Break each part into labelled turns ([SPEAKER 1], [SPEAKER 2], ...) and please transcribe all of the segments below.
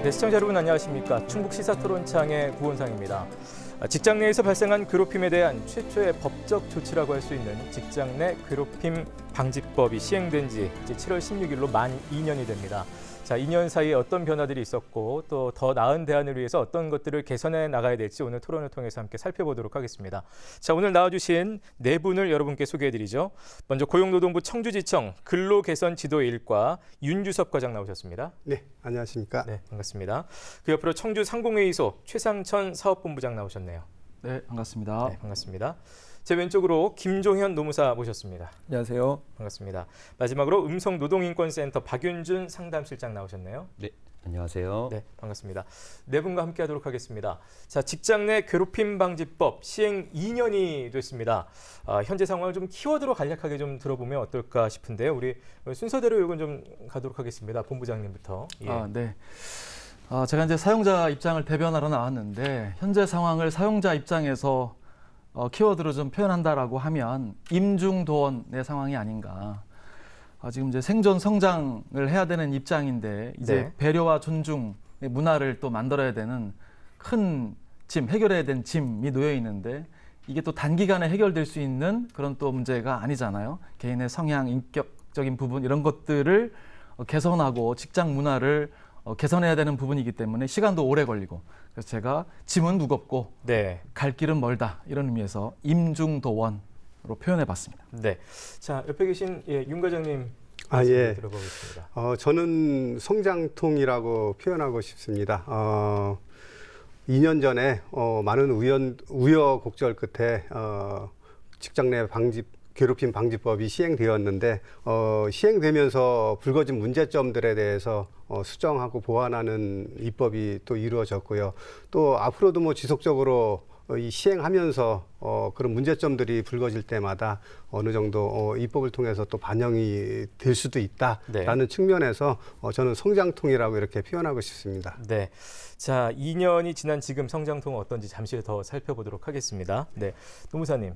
[SPEAKER 1] 네, 시청자 여러분 안녕하십니까. 충북 시사토론창의 구원상입니다. 직장 내에서 발생한 괴롭힘에 대한 최초의 법적 조치라고 할 수 있는 직장 내 괴롭힘 방지법이 시행된 지 이제 7월 16일로 만 2년이 됩니다. 자, 2년 사이에 어떤 변화들이 있었고 또 더 나은 대안을 위해서 어떤 것들을 개선해 나가야 될지 오늘 토론을 통해서 함께 살펴보도록 하겠습니다. 자, 오늘 나와주신 네 분을 여러분께 소개해드리죠. 먼저 고용노동부 청주지청 근로개선지도일과 윤주섭 과장 나오셨습니다.
[SPEAKER 2] 네, 안녕하십니까.
[SPEAKER 1] 네, 반갑습니다. 그 옆으로 청주 상공회의소 최상천 사업본부장 나오셨네요.
[SPEAKER 3] 네, 반갑습니다.
[SPEAKER 1] 네, 반갑습니다. 제 왼쪽으로 김종현 노무사 모셨습니다.
[SPEAKER 3] 안녕하세요.
[SPEAKER 1] 반갑습니다. 마지막으로 음성노동인권센터 박윤준 상담실장 나오셨네요.
[SPEAKER 4] 네, 안녕하세요.
[SPEAKER 1] 네, 반갑습니다. 네 분과 함께하도록 하겠습니다. 자, 직장 내 괴롭힘 방지법 시행 2년이 됐습니다. 현재 상황을 좀 키워드로 간략하게 좀 들어보면 어떨까 싶은데요. 우리 순서대로 이건 좀 가도록 하겠습니다. 본부장님부터. 예.
[SPEAKER 3] 네. 제가 이제 사용자 입장을 대변하러 나왔는데 현재 상황을 사용자 입장에서 키워드로 좀 표현한다라고 하면 임중도원의 상황이 아닌가. 지금 이제 생존 성장을 해야 되는 입장인데 이제
[SPEAKER 1] 네.
[SPEAKER 3] 배려와 존중의 문화를 또 만들어야 되는 큰 짐, 해결해야 되는 짐이 놓여 있는데 이게 또 단기간에 해결될 수 있는 그런 또 문제가 아니잖아요. 개인의 성향, 인격적인 부분 이런 것들을 개선하고 직장 문화를 개선해야 되는 부분이기 때문에 시간도 오래 걸리고 그래서 제가 짐은 무겁고
[SPEAKER 1] 네.
[SPEAKER 3] 갈 길은 멀다 이런 의미에서 임중도원으로 표현해봤습니다.
[SPEAKER 1] 네. 자, 옆에 계신 윤 과장님
[SPEAKER 2] 예.
[SPEAKER 1] 들어보겠습니다.
[SPEAKER 2] 저는 성장통이라고 표현하고 싶습니다. 2년 전에 많은 우여곡절 끝에 직장 내 괴롭힘 방지법이 시행되었는데 시행되면서 불거진 문제점들에 대해서 수정하고 보완하는 입법이 또 이루어졌고요. 또 앞으로도 뭐 지속적으로 이 시행하면서 그런 문제점들이 불거질 때마다 어느 정도 입법을 통해서 또 반영이 될 수도 있다라는
[SPEAKER 1] 네.
[SPEAKER 2] 측면에서 저는 성장통이라고 이렇게 표현하고 싶습니다.
[SPEAKER 1] 네. 자, 2년이 지난 지금 성장통은 어떤지 잠시 더 살펴보도록 하겠습니다. 네. 노무사님.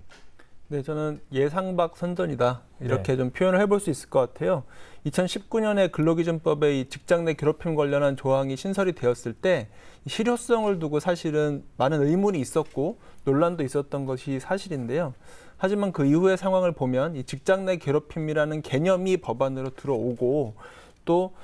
[SPEAKER 5] 네, 저는 예상 밖 선전이다 이렇게 좀 표현을 해볼 수 있을 것 같아요. 2019년에 근로기준법에 이 직장 내 괴롭힘 관련한 조항이 신설이 되었을 때 실효성을 두고 사실은 많은 의문이 있었고 논란도 있었던 것이 사실인데요. 하지만 그 이후의 상황을 보면 이 직장 내 괴롭힘이라는 개념이 법안으로 들어오고 또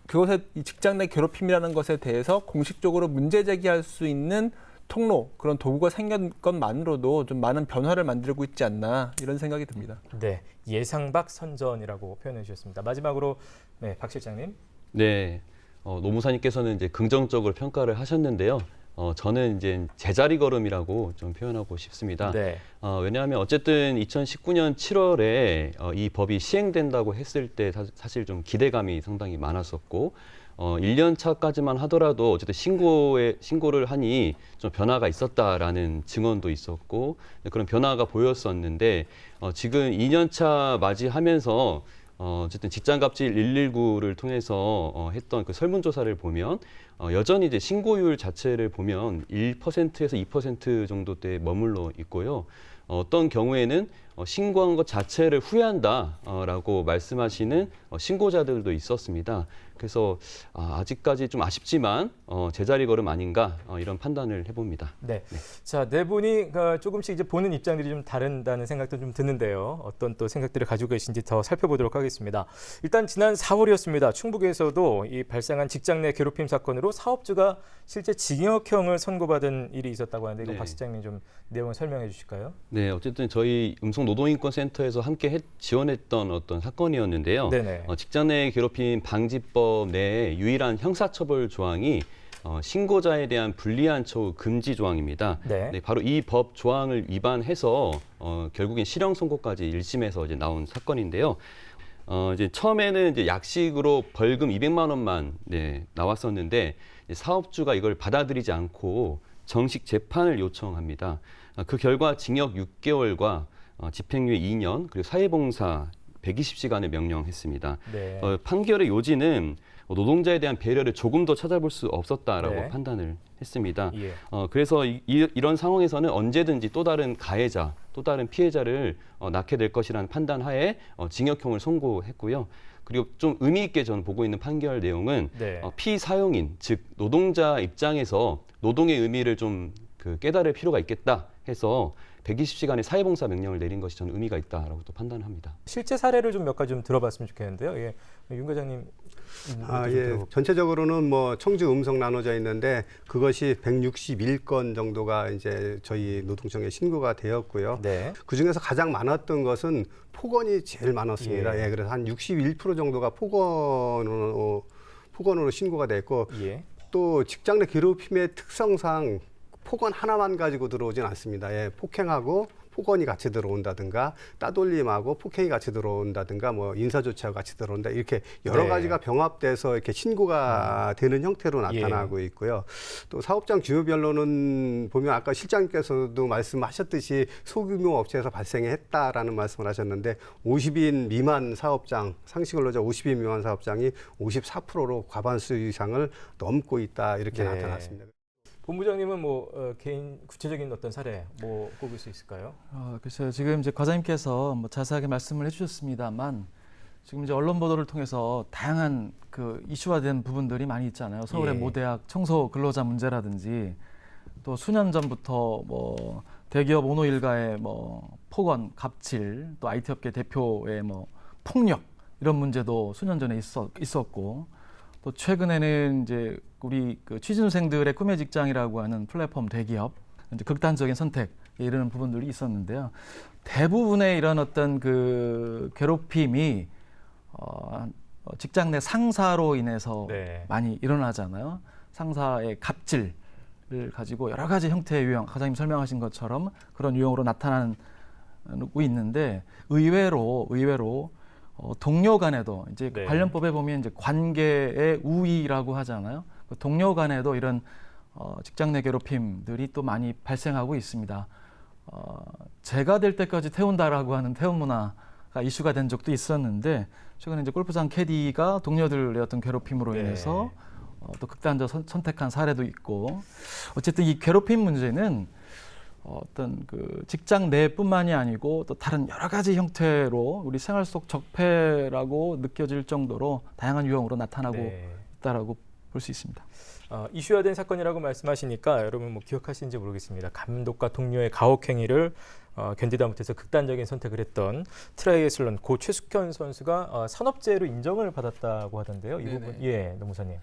[SPEAKER 5] 그것에 이 직장 내 괴롭힘이라는 것에 대해서 공식적으로 문제 제기할 수 있는 통로, 그런 도구가 생긴 것만으로도 좀 많은 변화를 만들고 있지 않나 이런 생각이 듭니다.
[SPEAKER 1] 네, 예상 밖 선전이라고 표현해 주셨습니다. 마지막으로 네, 박 실장님.
[SPEAKER 4] 네, 노무사님께서는 이제 긍정적으로 평가를 하셨는데요. 저는 이제 제자리 걸음이라고 좀 표현하고 싶습니다.
[SPEAKER 1] 네.
[SPEAKER 4] 왜냐하면 어쨌든 2019년 7월에 이 법이 시행된다고 했을 때 사실 좀 기대감이 상당히 많았었고 1년 차까지만 하더라도 어쨌든 신고를 하니 좀 변화가 있었다라는 증언도 있었고 그런 변화가 보였었는데 지금 2년 차 맞이하면서 어쨌든 직장갑질 119를 통해서 했던 그 설문조사를 보면 여전히 이제 신고율 자체를 보면 1%에서 2% 정도대에 머물러 있고요. 어떤 경우에는 신고한 것 자체를 후회한다라고 말씀하시는 신고자들도 있었습니다. 그래서 아직까지 좀 아쉽지만 제자리 걸음 아닌가 이런 판단을 해봅니다.
[SPEAKER 1] 네. 자, 네 분이 조금씩 이제 보는 입장들이 좀 다른다는 생각도 좀 드는데요. 어떤 또 생각들을 가지고 계신지 더 살펴보도록 하겠습니다. 일단 지난 4월이었습니다. 충북에서도 이 발생한 직장 내 괴롭힘 사건으로 사업주가 실제 징역형을 선고받은 일이 있었다고 하는데 이거
[SPEAKER 4] 네.
[SPEAKER 1] 박 실장님 좀 내용을 설명해 주실까요?
[SPEAKER 4] 네, 어쨌든 저희 음성노동인권센터에서 함께 지원했던 어떤 사건이었는데요.
[SPEAKER 1] 네네.
[SPEAKER 4] 직장 내 괴롭힘 방지법 내에 유일한 형사처벌 조항이 신고자에 대한 불리한 처우 금지 조항입니다.
[SPEAKER 1] 네.
[SPEAKER 4] 네, 바로 이 법 조항을 위반해서 결국엔 실형 선고까지 1심에서 이제 나온 사건인데요. 이제 처음에는 이제 약식으로 벌금 200만 원만 나왔었는데 사업주가 이걸 받아들이지 않고 정식 재판을 요청합니다. 그 결과 징역 6개월과 집행유예 2년 그리고 사회봉사 120시간을 명령했습니다.
[SPEAKER 1] 네.
[SPEAKER 4] 판결의 요지는 노동자에 대한 배려를 조금 더 찾아볼 수 없었다라고
[SPEAKER 1] 네.
[SPEAKER 4] 판단을 했습니다.
[SPEAKER 1] 예.
[SPEAKER 4] 그래서 이런 상황에서는 언제든지 또 다른 가해자, 또 다른 피해자를 낳게 될 것이라는 판단하에 징역형을 선고했고요. 그리고 좀 의미 있게 저는 보고 있는 판결 내용은
[SPEAKER 1] 네.
[SPEAKER 4] 피사용인, 즉 노동자 입장에서 노동의 의미를 좀 깨달을 필요가 있겠다 해서 120시간의 사회봉사 명령을 내린 것이 저는 의미가 있다라고 또 판단합니다.
[SPEAKER 1] 실제 사례를 좀 몇 가지 좀 들어봤으면 좋겠는데요. 예. 윤 과장님.
[SPEAKER 2] 예. 전체적으로는 뭐 청주 음성 나눠져 있는데 그것이 161건 정도가 이제 저희 노동청에 신고가 되었고요.
[SPEAKER 1] 네.
[SPEAKER 2] 그 중에서 가장 많았던 것은 폭언이 제일 많았습니다.
[SPEAKER 1] 예.
[SPEAKER 2] 예. 그래서 한 61% 정도가 폭언으로 신고가 됐고
[SPEAKER 1] 예.
[SPEAKER 2] 또 직장 내 괴롭힘의 특성상 폭언 하나만 가지고 들어오진 않습니다. 예, 폭행하고 폭언이 같이 들어온다든가 따돌림하고 폭행이 같이 들어온다든가 뭐 인사조치하고 같이 들어온다 이렇게 여러
[SPEAKER 1] 네.
[SPEAKER 2] 가지가 병합돼서 이렇게 신고가 되는 형태로 나타나고 있고요. 또 사업장 규모별로는 보면 아까 실장님께서도 말씀하셨듯이 소규모 업체에서 발생했다라는 말씀을 하셨는데 50인 미만 사업장, 상시근로자 50인 미만 사업장이 54%로 과반수 이상을 넘고 있다 이렇게
[SPEAKER 1] 네.
[SPEAKER 2] 나타났습니다.
[SPEAKER 1] 본부장님은 뭐 개인 구체적인 어떤 사례 뭐 꼽을 수 있을까요?
[SPEAKER 3] 글쎄요. 지금 이제 과장님께서 뭐 자세하게 말씀을 해주셨습니다만 지금 이제 언론 보도를 통해서 다양한 이슈화된 부분들이 많이 있잖아요. 서울의
[SPEAKER 1] 예.
[SPEAKER 3] 모대학 청소 근로자 문제라든지 또 수년 전부터 뭐 대기업 오노 일가의 뭐 폭언, 갑질, 또 IT 업계 대표의 뭐 폭력 이런 문제도 수년 전에 있었고 또 최근에는 이제 우리 취준생들의 꿈의 직장이라고 하는 플랫폼 대기업 이제 극단적인 선택에 이르는 부분들이 있었는데요. 대부분의 이런 어떤 괴롭힘이 직장 내 상사로 인해서
[SPEAKER 1] 네.
[SPEAKER 3] 많이 일어나잖아요. 상사의 갑질을 가지고 여러 가지 형태의 유형, 과장님 설명하신 것처럼 그런 유형으로 나타나고 있는데 의외로 동료 간에도 이제
[SPEAKER 1] 네.
[SPEAKER 3] 관련법에 보면 이제 관계의 우위라고 하잖아요. 동료 간에도 이런 직장 내 괴롭힘들이 또 많이 발생하고 있습니다. 제가 될 때까지 태운다라고 하는 태운 문화가 이슈가 된 적도 있었는데 최근에 이제 골프장 캐디가 동료들의 어떤 괴롭힘으로
[SPEAKER 1] 네.
[SPEAKER 3] 인해서 또 극단적 선택한 사례도 있고 어쨌든 이 괴롭힘 문제는 어떤 직장 내뿐만이 아니고 또 다른 여러 가지 형태로 우리 생활 속 적폐라고 느껴질 정도로 다양한 유형으로 나타나고
[SPEAKER 1] 네.
[SPEAKER 3] 있다라고 볼 수 있습니다.
[SPEAKER 1] 이슈화된 사건이라고 말씀하시니까 여러분 뭐 기억하시는지 모르겠습니다. 감독과 동료의 가혹 행위를 견디다 못해서 극단적인 선택을 했던 트라이애슬론 고 최숙현 선수가 산업재해로 인정을 받았다고 하던데요. 이 부분, 예, 노무사님.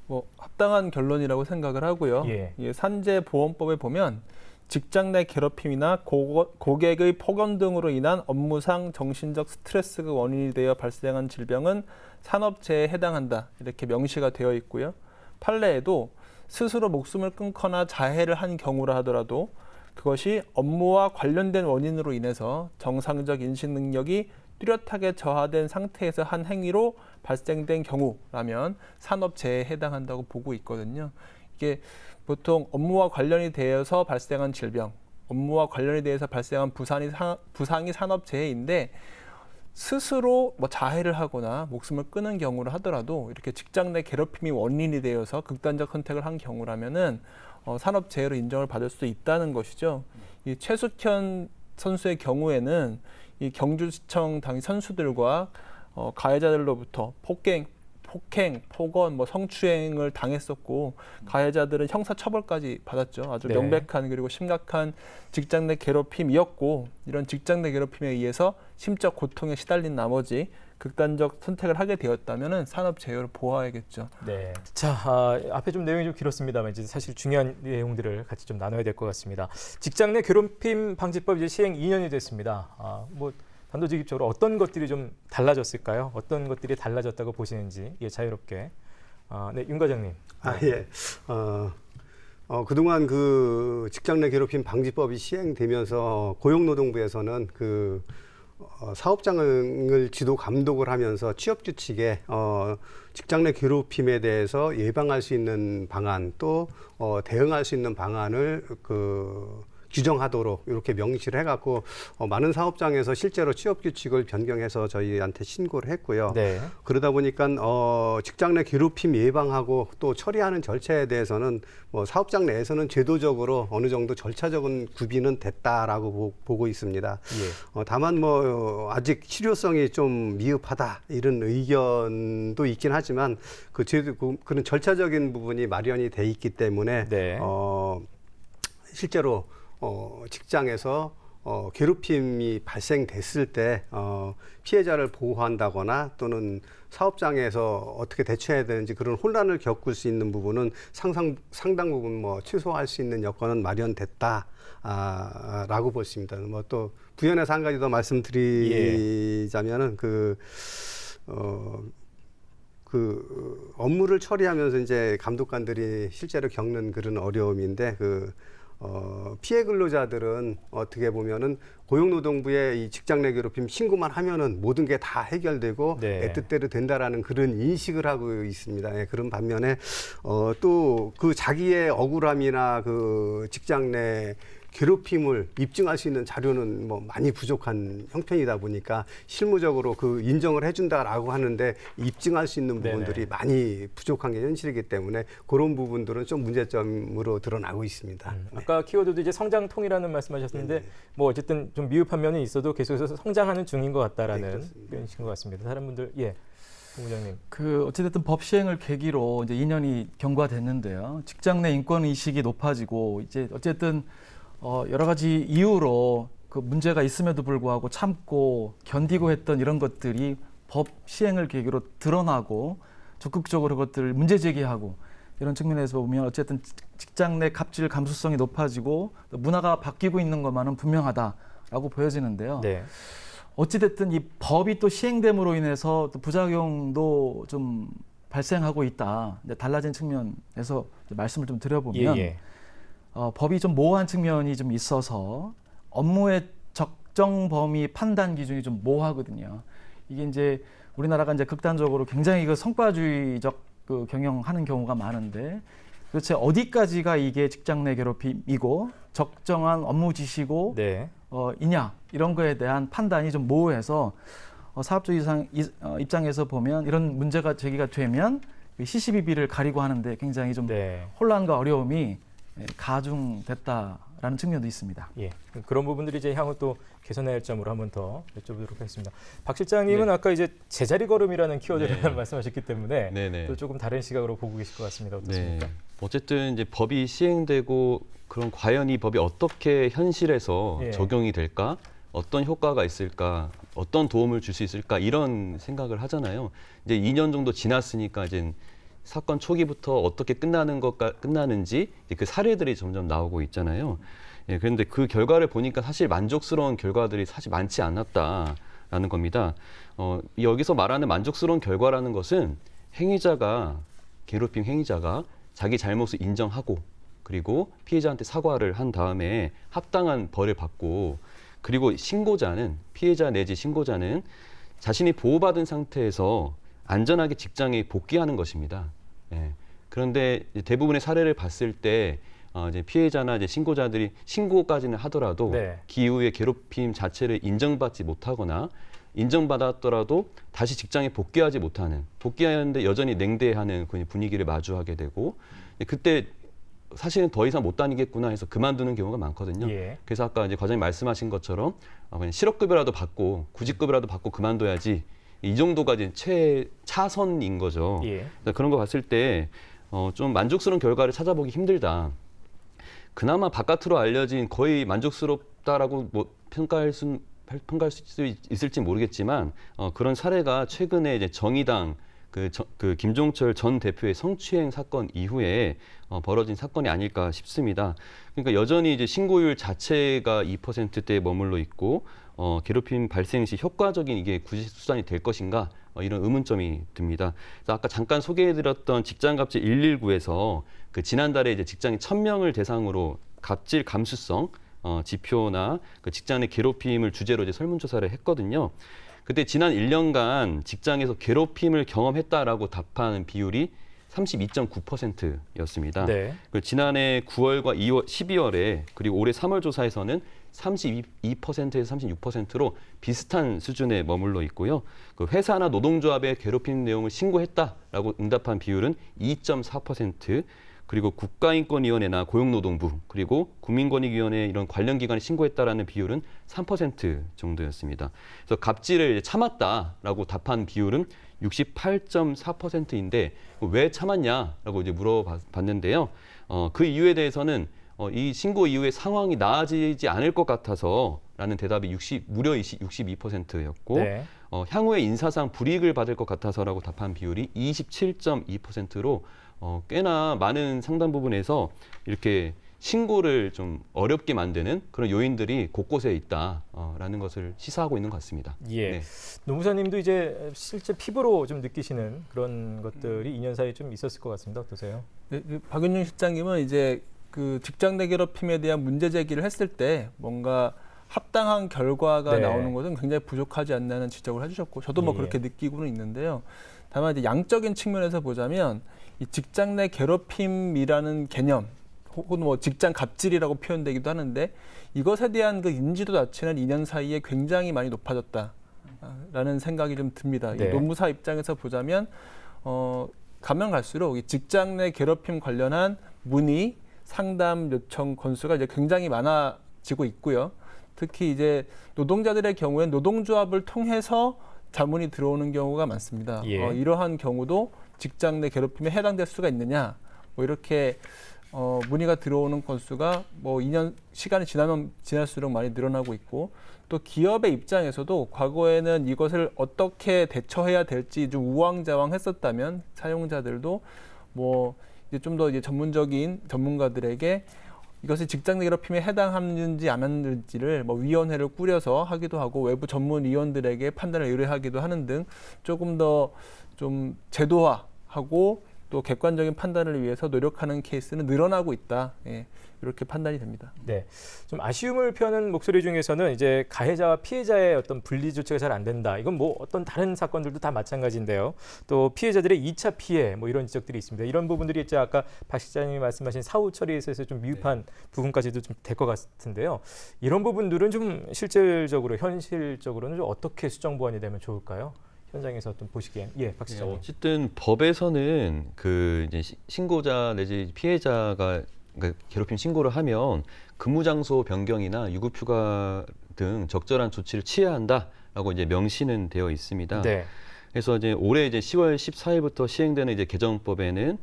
[SPEAKER 5] 뭐 합당한 결론이라고 생각을 하고요.
[SPEAKER 1] 예.
[SPEAKER 5] 산재보험법에 보면 직장 내 괴롭힘이나 고객의 폭언 등으로 인한 업무상 정신적 스트레스가 원인이 되어 발생한 질병은 산업재해에 해당한다 이렇게 명시가 되어 있고요. 판례에도 스스로 목숨을 끊거나 자해를 한 경우라 하더라도 그것이 업무와 관련된 원인으로 인해서 정상적 인식 능력이 뚜렷하게 저하된 상태에서 한 행위로 발생된 경우라면 산업재해에 해당한다고 보고 있거든요. 이게 보통 업무와 관련이 되어서 발생한 질병, 업무와 관련이 되어서 발생한 부상이 산업재해인데 스스로 뭐 자해를 하거나 목숨을 끊은 경우를 하더라도 이렇게 직장 내 괴롭힘이 원인이 되어서 극단적 선택을 한 경우라면은 산업재해로 인정을 받을 수 있다는 것이죠. 이 최숙현 선수의 경우에는 이 경주시청 당시 선수들과 가해자들로부터 폭행, 폭언, 뭐 성추행을 당했었고 가해자들은 형사처벌까지 받았죠. 아주
[SPEAKER 1] 네.
[SPEAKER 5] 명백한 그리고 심각한 직장 내 괴롭힘이었고 이런 직장 내 괴롭힘에 의해서 심적 고통에 시달린 나머지 극단적 선택을 하게 되었다면 산업재해로 보아야겠죠.
[SPEAKER 1] 네. 자, 앞에 좀 내용이 좀 길었습니다만 이제 사실 중요한 내용들을 같이 좀 나눠야 될 것 같습니다. 직장 내 괴롭힘 방지법 이제 시행 2년이 됐습니다. 뭐 단도직입적으로 어떤 것들이 좀 달라졌을까요? 어떤 것들이 달라졌다고 보시는지 자유롭게. 네, 윤 과장님.
[SPEAKER 2] 예. 그동안 직장 내 괴롭힘 방지법이 시행되면서 고용노동부에서는 사업장을 지도 감독을 하면서 취업 규칙에 직장 내 괴롭힘에 대해서 예방할 수 있는 방안 또 대응할 수 있는 방안을 규정하도록 이렇게 명시를 해갖고 많은 사업장에서 실제로 취업 규칙을 변경해서 저희한테 신고를 했고요.
[SPEAKER 1] 네.
[SPEAKER 2] 그러다 보니까 직장 내 괴롭힘 예방하고 또 처리하는 절차에 대해서는 뭐 사업장 내에서는 제도적으로 어느 정도 절차적인 구비는 됐다라고 보고 있습니다.
[SPEAKER 1] 예.
[SPEAKER 2] 다만 뭐 아직 실효성이 좀 미흡하다 이런 의견도 있긴 하지만 그런 절차적인 부분이 마련이 돼 있기 때문에
[SPEAKER 1] 네.
[SPEAKER 2] 실제로 직장에서 괴롭힘이 발생됐을 때 피해자를 보호한다거나 또는 사업장에서 어떻게 대처해야 되는지 그런 혼란을 겪을 수 있는 부분은 상당 부분 뭐 최소화할 수 있는 여건은 마련됐다라고 보십니다. 뭐 또 부연해서 한 가지 더 말씀드리자면은 그 업무를 처리하면서 이제 감독관들이 실제로 겪는 그런 어려움인데 피해 근로자들은 어떻게 보면은 고용노동부에 이 직장 내 괴롭힘 신고만 하면은 모든 게 다 해결되고
[SPEAKER 1] 네.
[SPEAKER 2] 내 뜻대로 된다라는 그런 인식을 하고 있습니다. 예, 그런 반면에 또 그 자기의 억울함이나 그 직장 내 괴롭힘을 입증할 수 있는 자료는 뭐 많이 부족한 형편이다 보니까 실무적으로 그 인정을 해준다라고 하는데 입증할 수 있는 부분들이
[SPEAKER 1] 네네.
[SPEAKER 2] 많이 부족한 게 현실이기 때문에 그런 부분들은 좀 문제점으로 드러나고 있습니다.
[SPEAKER 1] 아까 키워드도 이제 성장통이라는 말씀하셨는데 뭐 어쨌든 좀 미흡한 면이 있어도 계속해서 성장하는 중인 것 같다라는
[SPEAKER 2] 그렇습니다.
[SPEAKER 1] 표현이신 것 같습니다. 다른 분들 본부장님.
[SPEAKER 3] 어찌됐든 법 시행을 계기로 이제 2년이 경과됐는데요. 직장 내 인권 의식이 높아지고 이제 어쨌든 여러 가지 이유로 그 문제가 있음에도 불구하고 참고 견디고 했던 이런 것들이 법 시행을 계기로 드러나고 적극적으로 그것들을 문제 제기하고 이런 측면에서 보면 어쨌든 직장 내 갑질 감수성이 높아지고 문화가 바뀌고 있는 것만은 분명하다라고 보여지는데요.
[SPEAKER 1] 네.
[SPEAKER 3] 어찌됐든 이 법이 또 시행됨으로 인해서 또 부작용도 좀 발생하고 있다. 이제 달라진 측면에서 이제 말씀을 좀 드려보면 법이 좀 모호한 측면이 좀 있어서 업무의 적정 범위 판단 기준이 좀 모호하거든요. 이게 이제 우리나라가 이제 극단적으로 굉장히 그 성과주의적 그 경영하는 경우가 많은데 도대체 어디까지가 이게 직장 내 괴롭힘이고 적정한 업무 지시고
[SPEAKER 1] 네.
[SPEAKER 3] 이냐 이런 거에 대한 판단이 좀 모호해서 사업주 입장에서 보면 이런 문제가 제기가 되면 시시비비를 가리고 하는데 굉장히 좀
[SPEAKER 1] 네.
[SPEAKER 3] 혼란과 어려움이 가중됐다라는 측면도 있습니다.
[SPEAKER 1] 예. 그런 부분들이 이제 향후 또 개선해야 할 점으로 한번 더 여쭤보도록 하겠습니다. 박 실장님은 아까 이제 제자리 걸음이라는 키워드를 말씀하셨기 때문에
[SPEAKER 4] 네네.
[SPEAKER 1] 또 조금 다른 시각으로 보고 계실 것 같습니다. 어떻습니까?
[SPEAKER 4] 네. 어쨌든 이제 법이 시행되고 그럼 과연 이 법이 어떻게 현실에서
[SPEAKER 1] 예.
[SPEAKER 4] 적용이 될까? 어떤 효과가 있을까? 어떤 도움을 줄 수 있을까? 이런 생각을 하잖아요. 이제 2년 정도 지났으니까 이제 사건 초기부터 어떻게 끝나는지 그 사례들이 점점 나오고 있잖아요. 예, 그런데 그 결과를 보니까 사실 만족스러운 결과들이 사실 많지 않았다라는 겁니다. 여기서 말하는 만족스러운 결과라는 것은 괴롭힘 행위자가 자기 잘못을 인정하고 그리고 피해자한테 사과를 한 다음에 합당한 벌을 받고 그리고 피해자 내지 신고자는 자신이 보호받은 상태에서 안전하게 직장에 복귀하는 것입니다. 예. 그런데 대부분의 사례를 봤을 때 이제 피해자나 이제 신고자들이 신고까지는 하더라도
[SPEAKER 1] 네.
[SPEAKER 4] 기후의 괴롭힘 자체를 인정받지 못하거나 인정받았더라도 다시 직장에 복귀하는데 여전히 냉대하는 분위기를 마주하게 되고 그때 사실은 더 이상 못 다니겠구나 해서 그만두는 경우가 많거든요.
[SPEAKER 1] 예.
[SPEAKER 4] 그래서 아까 이제 과장님 말씀하신 것처럼 그냥 실업급여라도 받고 구직급여라도 받고 그만둬야지 이 정도가 이제 최차선인 거죠.
[SPEAKER 1] 예.
[SPEAKER 4] 그런 거 봤을 때 좀 만족스러운 결과를 찾아보기 힘들다. 그나마 바깥으로 알려진 거의 만족스럽다라고 뭐 평가할 수 있을지 모르겠지만 그런 사례가 최근에 이제 정의당 그 김종철 전 대표의 성추행 사건 이후에 벌어진 사건이 아닐까 싶습니다. 그러니까 여전히 이제 신고율 자체가 2%대에 머물러 있고 괴롭힘 발생 시 효과적인 이게 구제 수단이 될 것인가 이런 의문점이 듭니다. 그래서 아까 잠깐 소개해드렸던 직장갑질 119에서 그 지난달에 이제 직장인 1,000명을 대상으로 갑질 감수성 지표나 그 직장 내 괴롭힘을 주제로 이제 설문조사를 했거든요. 그때 지난 1년간 직장에서 괴롭힘을 경험했다라고 답하는 비율이 32.9%였습니다.
[SPEAKER 1] 네.
[SPEAKER 4] 그 지난해 9월과 12월에 그리고 올해 3월 조사에서는 32%에서 36%로 비슷한 수준에 머물러 있고요. 그 회사나 노동조합의 괴롭히는 내용을 신고했다라고 응답한 비율은 2.4%, 그리고 국가인권위원회나 고용노동부 그리고 국민권익위원회 이런 관련 기관에 신고했다라는 비율은 3% 정도였습니다. 그래서 갑질을 참았다라고 답한 비율은 68.4%인데 왜 참았냐라고 이제 물어봤는데요. 그 이유에 대해서는 이 신고 이후에 상황이 나아지지 않을 것 같아서라는 대답이 무려 62%였고
[SPEAKER 1] 네.
[SPEAKER 4] 향후에 인사상 불이익을 받을 것 같아서라고 답한 비율이 27.2%로 꽤나 많은 상당 부분에서 이렇게 신고를 좀 어렵게 만드는 그런 요인들이 곳곳에 있다라는 것을 시사하고 있는 것 같습니다.
[SPEAKER 1] 예.
[SPEAKER 4] 네.
[SPEAKER 1] 노무사님도 이제 실제 피부로 좀 느끼시는 그런 것들이 2년 사이에 좀 있었을 것 같습니다. 어떠세요?
[SPEAKER 5] 네, 박윤용 실장님은 이제 그 직장 내 괴롭힘에 대한 문제 제기를 했을 때 뭔가 합당한 결과가
[SPEAKER 1] 네.
[SPEAKER 5] 나오는 것은 굉장히 부족하지 않나는 지적을 해주셨고 저도 뭐
[SPEAKER 1] 예.
[SPEAKER 5] 그렇게 느끼고는 있는데요. 다만 이제 양적인 측면에서 보자면 이 직장 내 괴롭힘이라는 개념 혹은 뭐 직장 갑질이라고 표현되기도 하는데 이것에 대한 그 인지도 자체는 2년 사이에 굉장히 많이 높아졌다라는 생각이 좀 듭니다.
[SPEAKER 1] 네.
[SPEAKER 5] 이 노무사 입장에서 보자면 가면 갈수록 이 직장 내 괴롭힘 관련한 문의, 상담 요청 건수가 이제 굉장히 많아지고 있고요. 특히 이제 노동자들의 경우에는 노동조합을 통해서 자문이 들어오는 경우가 많습니다.
[SPEAKER 1] 예.
[SPEAKER 5] 이러한 경우도 직장 내 괴롭힘에 해당될 수가 있느냐, 뭐 이렇게 문의가 들어오는 건수가 뭐 2년 시간이 지나면 지날수록 많이 늘어나고 있고 또 기업의 입장에서도 과거에는 이것을 어떻게 대처해야 될지 좀 우왕좌왕했었다면 사용자들도 뭐 이제 좀 더 이제 전문적인 전문가들에게 이것이 직장 내 괴롭힘에 해당하는지 안 하는지를 뭐 위원회를 꾸려서 하기도 하고 외부 전문위원들에게 판단을 의뢰하기도 하는 등 조금 더 좀 제도화하고 또 객관적인 판단을 위해서 노력하는 케이스는 늘어나고 있다. 예, 이렇게 판단이 됩니다.
[SPEAKER 1] 네. 좀 아쉬움을 표하는 목소리 중에서는 이제 가해자와 피해자의 어떤 분리 조치가 잘 안 된다. 이건 뭐 어떤 다른 사건들도 다 마찬가지인데요. 또 피해자들의 2차 피해 뭐 이런 지적들이 있습니다. 이런 부분들이 이제 아까 박 실장님이 말씀하신 사후 처리에 있어서 좀 미흡한 부분까지도 좀 될 것 같은데요. 이런 부분들은 좀 실질적으로 현실적으로는 좀 어떻게 수정 보완이 되면 좋을까요? 현장에서 좀 보시기엔 박 실장님.
[SPEAKER 4] 어쨌든 법에서는 그 이제 신고자 내지 피해자가 그러니까 괴롭힘 신고를 하면 근무 장소 변경이나 유급휴가 등 적절한 조치를 취해야 한다라고 이제 명시는 되어 있습니다.
[SPEAKER 1] 네.
[SPEAKER 4] 그래서 이제 올해 이제 10월 14일부터 시행되는 이제 개정법에는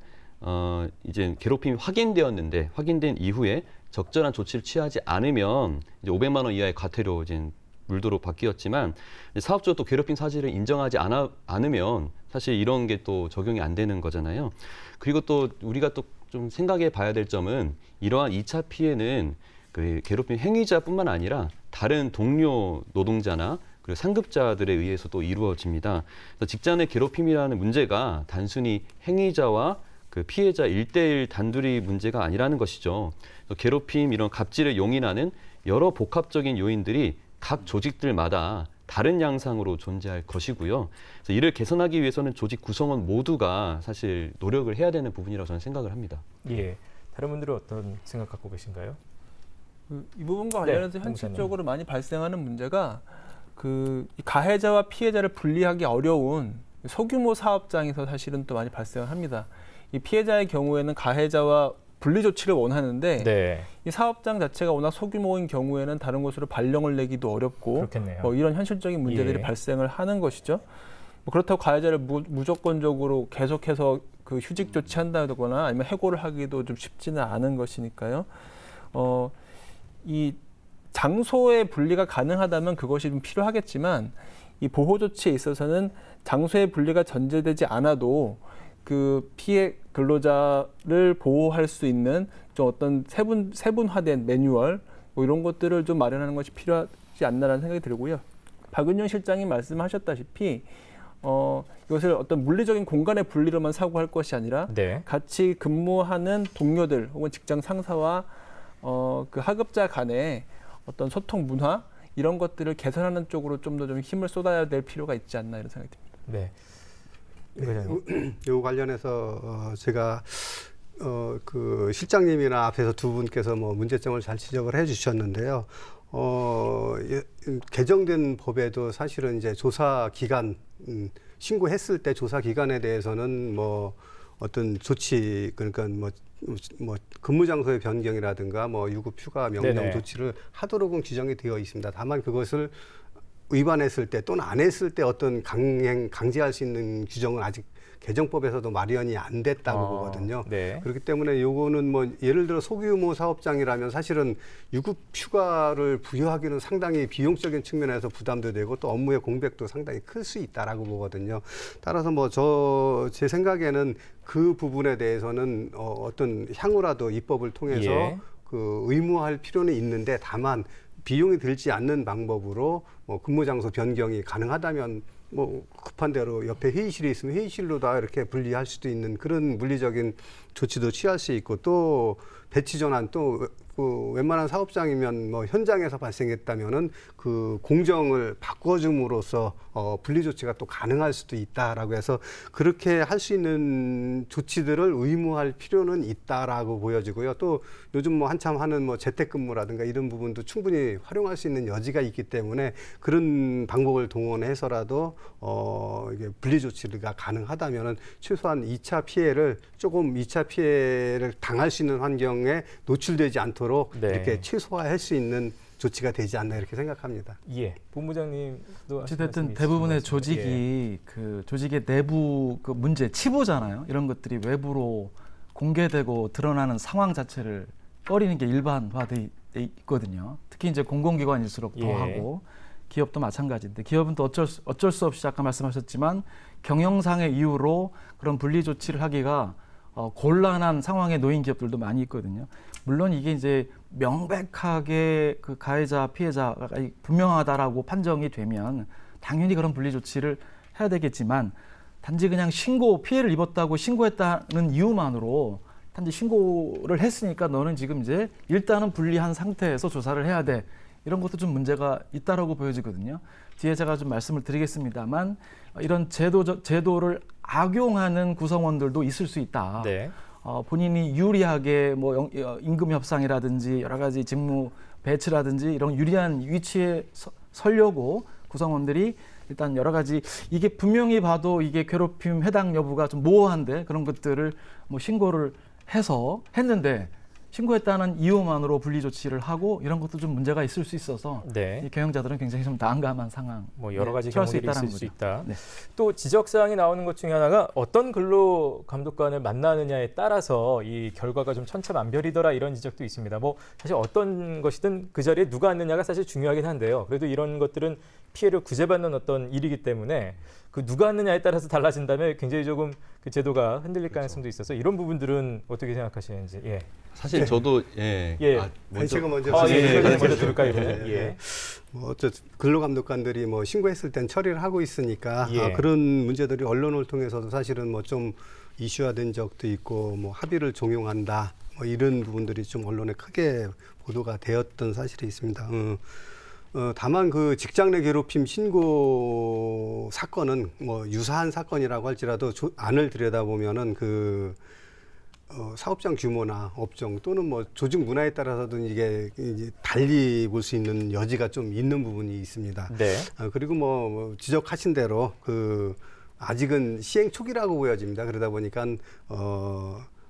[SPEAKER 4] 이제 괴롭힘이 확인되었는데 확인된 이후에 적절한 조치를 취하지 않으면 이제 500만 원 이하의 과태료 이제 물도록 바뀌었지만 사업주가 또 괴롭힘 사실을 인정하지 않으면 사실 이런 게 또 적용이 안 되는 거잖아요. 그리고 또 우리가 또 좀 생각해 봐야 될 점은 이러한 2차 피해는 그 괴롭힘 행위자뿐만 아니라 다른 동료 노동자나 그리고 상급자들에 의해서 또 이루어집니다. 그래서 직장 내 괴롭힘이라는 문제가 단순히 행위자와 그 피해자 1대1 단둘이 문제가 아니라는 것이죠. 그래서 괴롭힘 이런 갑질을 용인하는 여러 복합적인 요인들이 각 조직들마다 다른 양상으로 존재할 것이고요. 그래서 이를 개선하기 위해서는 조직 구성원 모두가 사실 노력을 해야 되는 부분이라고 저는 생각을 합니다.
[SPEAKER 1] 예. 다른 분들은 어떤 생각 갖고 계신가요?
[SPEAKER 5] 이 부분과 관련해서
[SPEAKER 1] 네,
[SPEAKER 5] 현실적으로 많이 발생하는 문제가 그 가해자와 피해자를 분리하기 어려운 소규모 사업장에서 사실은 또 많이 발생을 합니다. 이 피해자의 경우에는 가해자와 분리 조치를 원하는데
[SPEAKER 1] 네.
[SPEAKER 5] 이 사업장 자체가 워낙 소규모인 경우에는 다른 곳으로 발령을 내기도 어렵고
[SPEAKER 1] 그렇겠네요.
[SPEAKER 5] 뭐 이런 현실적인 문제들이
[SPEAKER 1] 예.
[SPEAKER 5] 발생을 하는 것이죠. 뭐 그렇다고 가해자를 무조건적으로 계속해서 그 휴직 조치한다거나 아니면 해고를 하기도 좀 쉽지는 않은 것이니까요. 이 장소의 분리가 가능하다면 그것이 좀 필요하겠지만 이 보호 조치에 있어서는 장소의 분리가 전제되지 않아도 그 피해 근로자를 보호할 수 있는 좀 어떤 세분화된 매뉴얼 뭐 이런 것들을 좀 마련하는 것이 필요하지 않나라는 생각이 들고요. 박윤영 실장이 말씀하셨다시피 이것을 어떤 물리적인 공간의 분리로만 사고할 것이 아니라
[SPEAKER 1] 네.
[SPEAKER 5] 같이 근무하는 동료들 혹은 직장 상사와 그 하급자 간의 어떤 소통 문화 이런 것들을 개선하는 쪽으로 좀 더 좀 힘을 쏟아야 될 필요가 있지 않나 이런 생각이 듭니다.
[SPEAKER 1] 네.
[SPEAKER 2] 요 관련해서 제가 그 실장님이나 앞에서 두 분께서 뭐 문제점을 잘 지적을 해주셨는데요. 개정된 법에도 사실은 이제 조사 기간 신고했을 때 조사 기간에 대해서는 뭐 어떤 조치 그러니까 뭐 근무 장소의 변경이라든가 뭐 유급 휴가 명령
[SPEAKER 1] 네네.
[SPEAKER 2] 조치를 하도록은 규정이 되어 있습니다. 다만 그것을 위반했을 때 또는 안 했을 때 어떤 강제할 수 있는 규정은 아직 개정법에서도 마련이 안 됐다고 보거든요.
[SPEAKER 1] 네.
[SPEAKER 2] 그렇기 때문에 요거는 뭐 예를 들어 소규모 사업장이라면 사실은 유급 휴가를 부여하기는 상당히 비용적인 측면에서 부담도 되고 또 업무의 공백도 상당히 클 수 있다라고 보거든요. 따라서 뭐 제 생각에는 그 부분에 대해서는 어떤 향후라도 입법을 통해서
[SPEAKER 1] 예.
[SPEAKER 2] 그 의무화할 필요는 있는데 다만 비용이 들지 않는 방법으로 뭐 근무 장소 변경이 가능하다면 뭐 급한 대로 옆에 회의실이 있으면 회의실로 다 이렇게 분리할 수도 있는 그런 물리적인 조치도 취할 수 있고 또 배치 전환 또 그 웬만한 사업장이면 뭐 현장에서 발생했다면은 그 공정을 바꿔줌으로써 분리 조치가 또 가능할 수도 있다라고 해서 그렇게 할 수 있는 조치들을 의무할 필요는 있다라고 보여지고요. 또 요즘 뭐 한참 하는 뭐 재택근무라든가 이런 부분도 충분히 활용할 수 있는 여지가 있기 때문에 그런 방법을 동원해서라도 이게 분리 조치가 가능하다면은 최소한 2차 피해를 당할 수 있는 환경에 노출되지 않도록
[SPEAKER 1] 네.
[SPEAKER 2] 이렇게 최소화할 수 있는 조치가 되지 않나 이렇게 생각합니다.
[SPEAKER 1] 예. 본부장님도
[SPEAKER 3] 어쨌든 대부분의 조직이 그 조직의 내부 그 문제 치부잖아요. 이런 것들이 외부로 공개되고 드러나는 상황 자체를 꺼리는 게 일반화돼 있거든요. 특히 이제 공공기관일수록 더
[SPEAKER 1] 예.
[SPEAKER 3] 하고 기업도 마찬가지인데 기업은 또 어쩔 수 없이 아까 말씀하셨지만 경영상의 이유로 그런 분리 조치를 하기가 곤란한 상황에 놓인 기업들도 많이 있거든요. 물론 이게 이제 명백하게 그 가해자 피해자가 분명하다라고 판정이 되면 당연히 그런 분리 조치를 해야 되겠지만 단지 그냥 피해를 입었다고 신고했다는 이유만으로 단지 신고를 했으니까 너는 지금 이제 일단은 분리한 상태에서 조사를 해야 돼. 이런 것도 좀 문제가 있다라고 보여지거든요. 뒤에 제가 좀 말씀을 드리겠습니다만 이런 제도를 악용하는 구성원들도 있을 수 있다.
[SPEAKER 1] 네.
[SPEAKER 3] 본인이 유리하게 뭐 임금 협상이라든지 여러 가지 직무 배치라든지 이런 유리한 위치에 서려고 구성원들이 일단 여러 가지 이게 분명히 봐도 이게 괴롭힘 해당 여부가 좀 모호한데 그런 것들을 뭐 신고를 했는데 신고했다는 이유만으로 분리 조치를 하고 이런 것도 좀 문제가 있을 수 있어서
[SPEAKER 1] 네.
[SPEAKER 3] 이 경영자들은 굉장히 좀 난감한 상황.
[SPEAKER 1] 뭐 여러 가지
[SPEAKER 3] 처할 수
[SPEAKER 1] 경우들이
[SPEAKER 3] 있다는
[SPEAKER 1] 있을 수
[SPEAKER 3] 거죠.
[SPEAKER 1] 있다.
[SPEAKER 3] 네.
[SPEAKER 1] 또 지적 사항이 나오는 것 중에 하나가 어떤 근로 감독관을 만나느냐에 따라서 이 결과가 좀 천차만별이더라 이런 지적도 있습니다. 뭐 사실 어떤 것이든 그 자리에 누가 앉느냐가 사실 중요하긴 한데요. 그래도 이런 것들은 피해를 구제받는 어떤 일이기 때문에 그 누가 앉느냐에 따라서 달라진다면 굉장히 조금 그 제도가 흔들릴 가능성도 있어서 이런 부분들은 어떻게 생각하시는지. 예.
[SPEAKER 4] 사실 저도
[SPEAKER 1] 예.
[SPEAKER 2] 제가 먼저
[SPEAKER 1] 먼저 들을까요? 예.
[SPEAKER 2] 뭐 어쨌든 근로감독관들이 뭐 신고했을 땐 처리를 하고 있으니까
[SPEAKER 1] 예.
[SPEAKER 2] 그런 문제들이 언론을 통해서도 사실은 뭐 좀 이슈화된 적도 있고 뭐 합의를 종용한다 뭐 이런 부분들이 좀 언론에 크게 보도가 되었던 사실이 있습니다. 다만 그 직장 내 괴롭힘 신고 사건은 뭐 유사한 사건이라고 할지라도 안을 들여다보면은 그 사업장 규모나 업종 또는 뭐 조직 문화에 따라서도 이게 이제 달리 볼 수 있는 여지가 좀 있는 부분이 있습니다.
[SPEAKER 1] 네.
[SPEAKER 2] 그리고 뭐 지적하신 대로 그 아직은 시행 초기라고 보여집니다. 그러다 보니까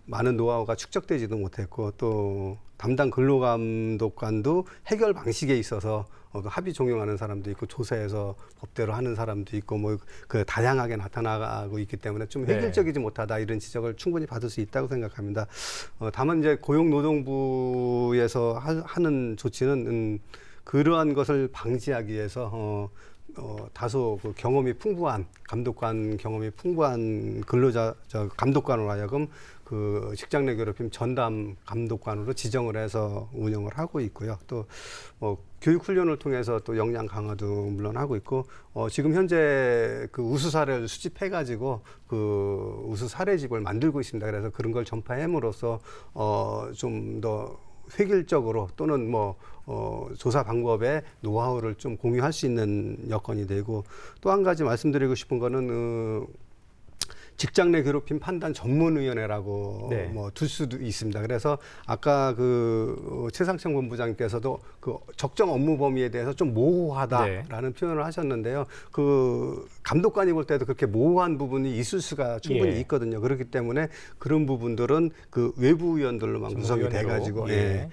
[SPEAKER 2] 많은 노하우가 축적되지도 못했고 또 담당 근로감독관도 해결 방식에 있어서 합의 종용하는 사람도 있고 조사해서 법대로 하는 사람도 있고 뭐 그 다양하게 나타나고 있기 때문에 좀 획일적이지 못하다 이런 지적을 충분히 받을 수 있다고 생각합니다. 다만 이제 고용노동부에서 하는 조치는 그러한 것을 방지하기 위해서 다소 그 경험이 풍부한 경험이 풍부한 감독관으로 하여금 그 직장 내 괴롭힘 전담 감독관으로 지정을 해서 운영을 하고 있고요. 또 교육 훈련을 통해서 또 역량 강화도 물론 하고 있고 지금 현재 그 우수 사례를 수집해 가지고 그 우수 사례집을 만들고 있습니다. 그래서 그런 걸 전파함으로써 좀 더 획일적으로 또는 조사 방법의 노하우를 좀 공유할 수 있는 여건이 되고 또 한 가지 말씀드리고 싶은 거는 직장 내 괴롭힘 판단 전문위원회라고
[SPEAKER 1] 네.
[SPEAKER 2] 뭐 둘 수도 있습니다. 그래서 아까 그 최상창 본부장께서도 그 적정 업무 범위에 대해서 좀 모호하다라는 표현을 하셨는데요. 그 감독관이 볼 때도 그렇게 모호한 부분이 있을 수가 충분히
[SPEAKER 1] 예.
[SPEAKER 2] 있거든요. 그렇기 때문에 그런 부분들은 그 외부위원들로만 구성이
[SPEAKER 1] 전문위원회로.
[SPEAKER 2] 돼가지고
[SPEAKER 1] 예.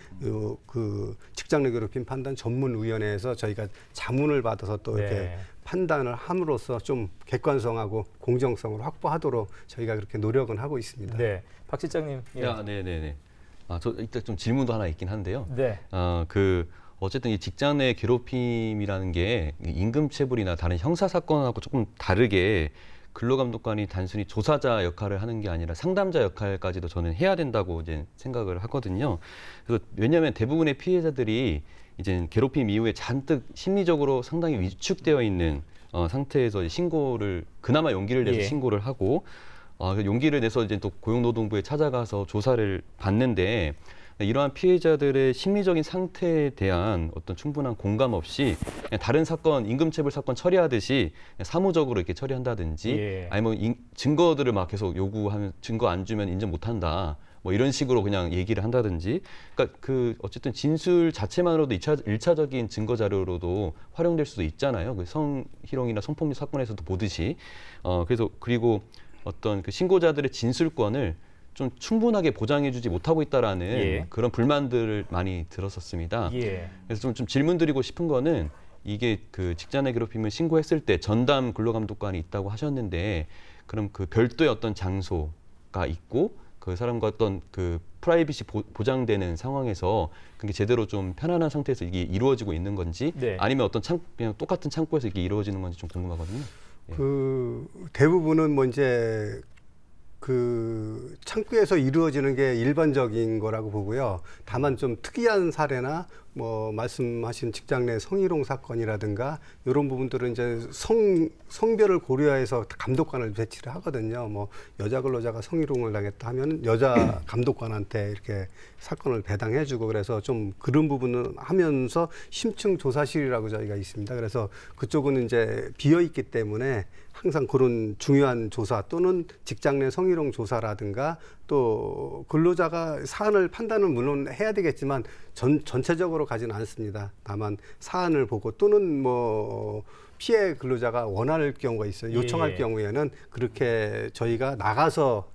[SPEAKER 2] 그 직장 내 괴롭힘 판단 전문위원회에서 저희가 자문을 받아서 또 이렇게
[SPEAKER 1] 네.
[SPEAKER 2] 판단을 함으로써 좀 객관성하고 공정성을 확보하도록 저희가 그렇게 노력은 하고 있습니다.
[SPEAKER 1] 네, 박 실장님. 예.
[SPEAKER 4] 네네네. 저 일단 좀 질문도 하나 있긴 한데요.
[SPEAKER 1] 네.
[SPEAKER 4] 어쨌든 이 직장 내 괴롭힘이라는 게 임금체불이나 다른 형사 사건하고 조금 다르게 근로감독관이 단순히 조사자 역할을 하는 게 아니라 상담자 역할까지도 저는 해야 된다고 이제 생각을 하거든요. 그래서 왜냐하면 대부분의 피해자들이 이제 괴롭힘 이후에 잔뜩 심리적으로 상당히 위축되어 있는 상태에서 신고를 그나마 용기를 내서
[SPEAKER 1] 예.
[SPEAKER 4] 신고를 하고 그 용기를 내서 이제 또 고용노동부에 찾아가서 조사를 받는데 이러한 피해자들의 심리적인 상태에 대한 어떤 충분한 공감 없이 그냥 다른 사건, 임금체불 사건 처리하듯이 그냥 사무적으로 이렇게 처리한다든지
[SPEAKER 1] 예.
[SPEAKER 4] 아니면 증거들을 막 계속 요구하면 증거 안 주면 인정 못한다. 뭐 이런 식으로 그냥 얘기를 한다든지, 그러니까 그 어쨌든 진술 자체만으로도 일차적인 증거 자료로도 활용될 수도 있잖아요. 그 성희롱이나 성폭력 사건에서도 보듯이. 그래서 그리고 어떤 그 신고자들의 진술권을 좀 충분하게 보장해주지 못하고 있다라는
[SPEAKER 1] 예.
[SPEAKER 4] 그런 불만들을 많이 들었었습니다.
[SPEAKER 1] 예.
[SPEAKER 4] 그래서 좀 질문드리고 싶은 거는 이게 그 직장 내 괴롭힘을 신고했을 때 전담 근로감독관이 있다고 하셨는데 그럼 그 별도의 어떤 장소가 있고 그 사람과 어떤 그 프라이빗이 보장되는 상황에서 그게 제대로 좀 편안한 상태에서 이게 이루어지고 있는 건지
[SPEAKER 1] 네.
[SPEAKER 4] 아니면 어떤 그냥 똑같은 창구에서 이게 이루어지는 건지 좀 궁금하거든요.
[SPEAKER 2] 그 대부분은 뭐 이제 그 창구에서 이루어지는 게 일반적인 거라고 보고요. 다만 좀 특이한 사례나 뭐 말씀하신 직장 내 성희롱 사건이라든가 이런 부분들은 이제 성별을 고려해서 감독관을 배치를 하거든요. 뭐 여자 근로자가 성희롱을 당했다 하면 여자 감독관한테 이렇게 사건을 배당해주고 그래서 좀 그런 부분은 하면서 심층 조사실이라고 저희가 있습니다. 그래서 그쪽은 이제 비어 있기 때문에 항상 그런 중요한 조사 또는 직장 내 성희롱 조사라든가 또 근로자가 사안을 판단을 물론 해야 되겠지만 전체적으로 가지는 않습니다. 다만 사안을 보고 또는 뭐 피해 근로자가 원할 경우가 있어요. 요청할
[SPEAKER 1] 예.
[SPEAKER 2] 경우에는 그렇게 저희가 나가서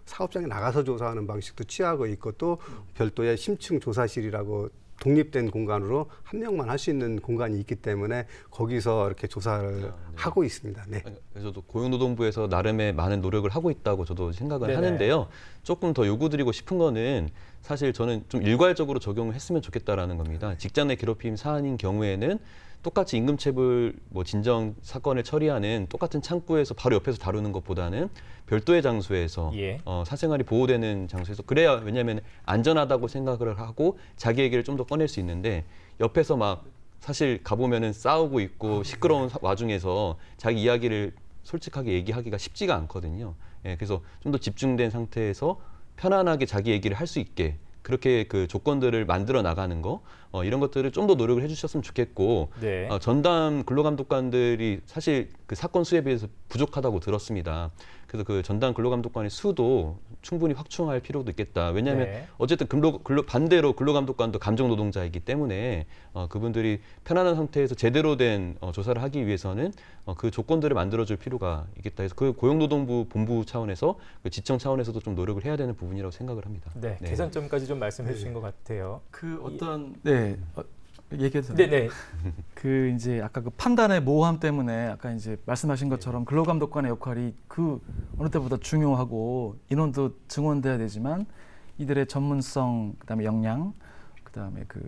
[SPEAKER 2] 사업장에 나가서 조사하는 방식도 취하고 있고 또 별도의 심층 조사실이라고 독립된 공간으로 한 명만 할 수 있는 공간이 있기 때문에 거기서 이렇게 조사를 하고 있습니다. 네.
[SPEAKER 4] 그래서 또 고용노동부에서 나름의 많은 노력을 하고 있다고 저도 생각을
[SPEAKER 1] 네네.
[SPEAKER 4] 하는데요. 조금 더 요구드리고 싶은 거는 사실 저는 좀 일괄적으로 적용을 했으면 좋겠다라는 겁니다. 직장 내 괴롭힘 사안인 경우에는 똑같이 임금체불 뭐 진정 사건을 처리하는 똑같은 창구에서 바로 옆에서 다루는 것보다는 별도의 장소에서
[SPEAKER 1] 예.
[SPEAKER 4] 사생활이 보호되는 장소에서 그래야 왜냐하면 안전하다고 생각을 하고 자기 얘기를 좀 더 꺼낼 수 있는데 옆에서 막 사실 가보면은 싸우고 있고 시끄러운 와중에서 자기 이야기를 솔직하게 얘기하기가 쉽지가 않거든요. 예, 그래서 좀 더 집중된 상태에서 편안하게 자기 얘기를 할 수 있게 그렇게 그 조건들을 만들어 나가는 거 이런 것들을 좀 더 노력을 해주셨으면 좋겠고
[SPEAKER 1] 네.
[SPEAKER 4] 전담 근로감독관들이 사실 그 사건 수에 비해서 부족하다고 들었습니다. 그래서 그 전담 근로감독관의 수도 충분히 확충할 필요도 있겠다. 왜냐하면
[SPEAKER 1] 네.
[SPEAKER 4] 어쨌든 반대로 근로감독관도 감정노동자이기 때문에 그분들이 편안한 상태에서 제대로 된 조사를 하기 위해서는 그 조건들을 만들어줄 필요가 있겠다. 그래서 그 고용노동부 본부 차원에서 그 지청 차원에서도 좀 노력을 해야 되는 부분이라고 생각을 합니다.
[SPEAKER 1] 네. 개선점까지 좀 말씀해 주신 것 같아요.
[SPEAKER 3] 그 어떤 얘기해도
[SPEAKER 1] 네,
[SPEAKER 3] 되나요?
[SPEAKER 1] 네.
[SPEAKER 3] 그 이제 아까 그 판단의 모호함 때문에 아까 이제 말씀하신 것처럼 근로감독관의 역할이 그 어느 때보다 중요하고 인원도 증원돼야 되지만 이들의 전문성, 그다음에 역량, 그다음에 그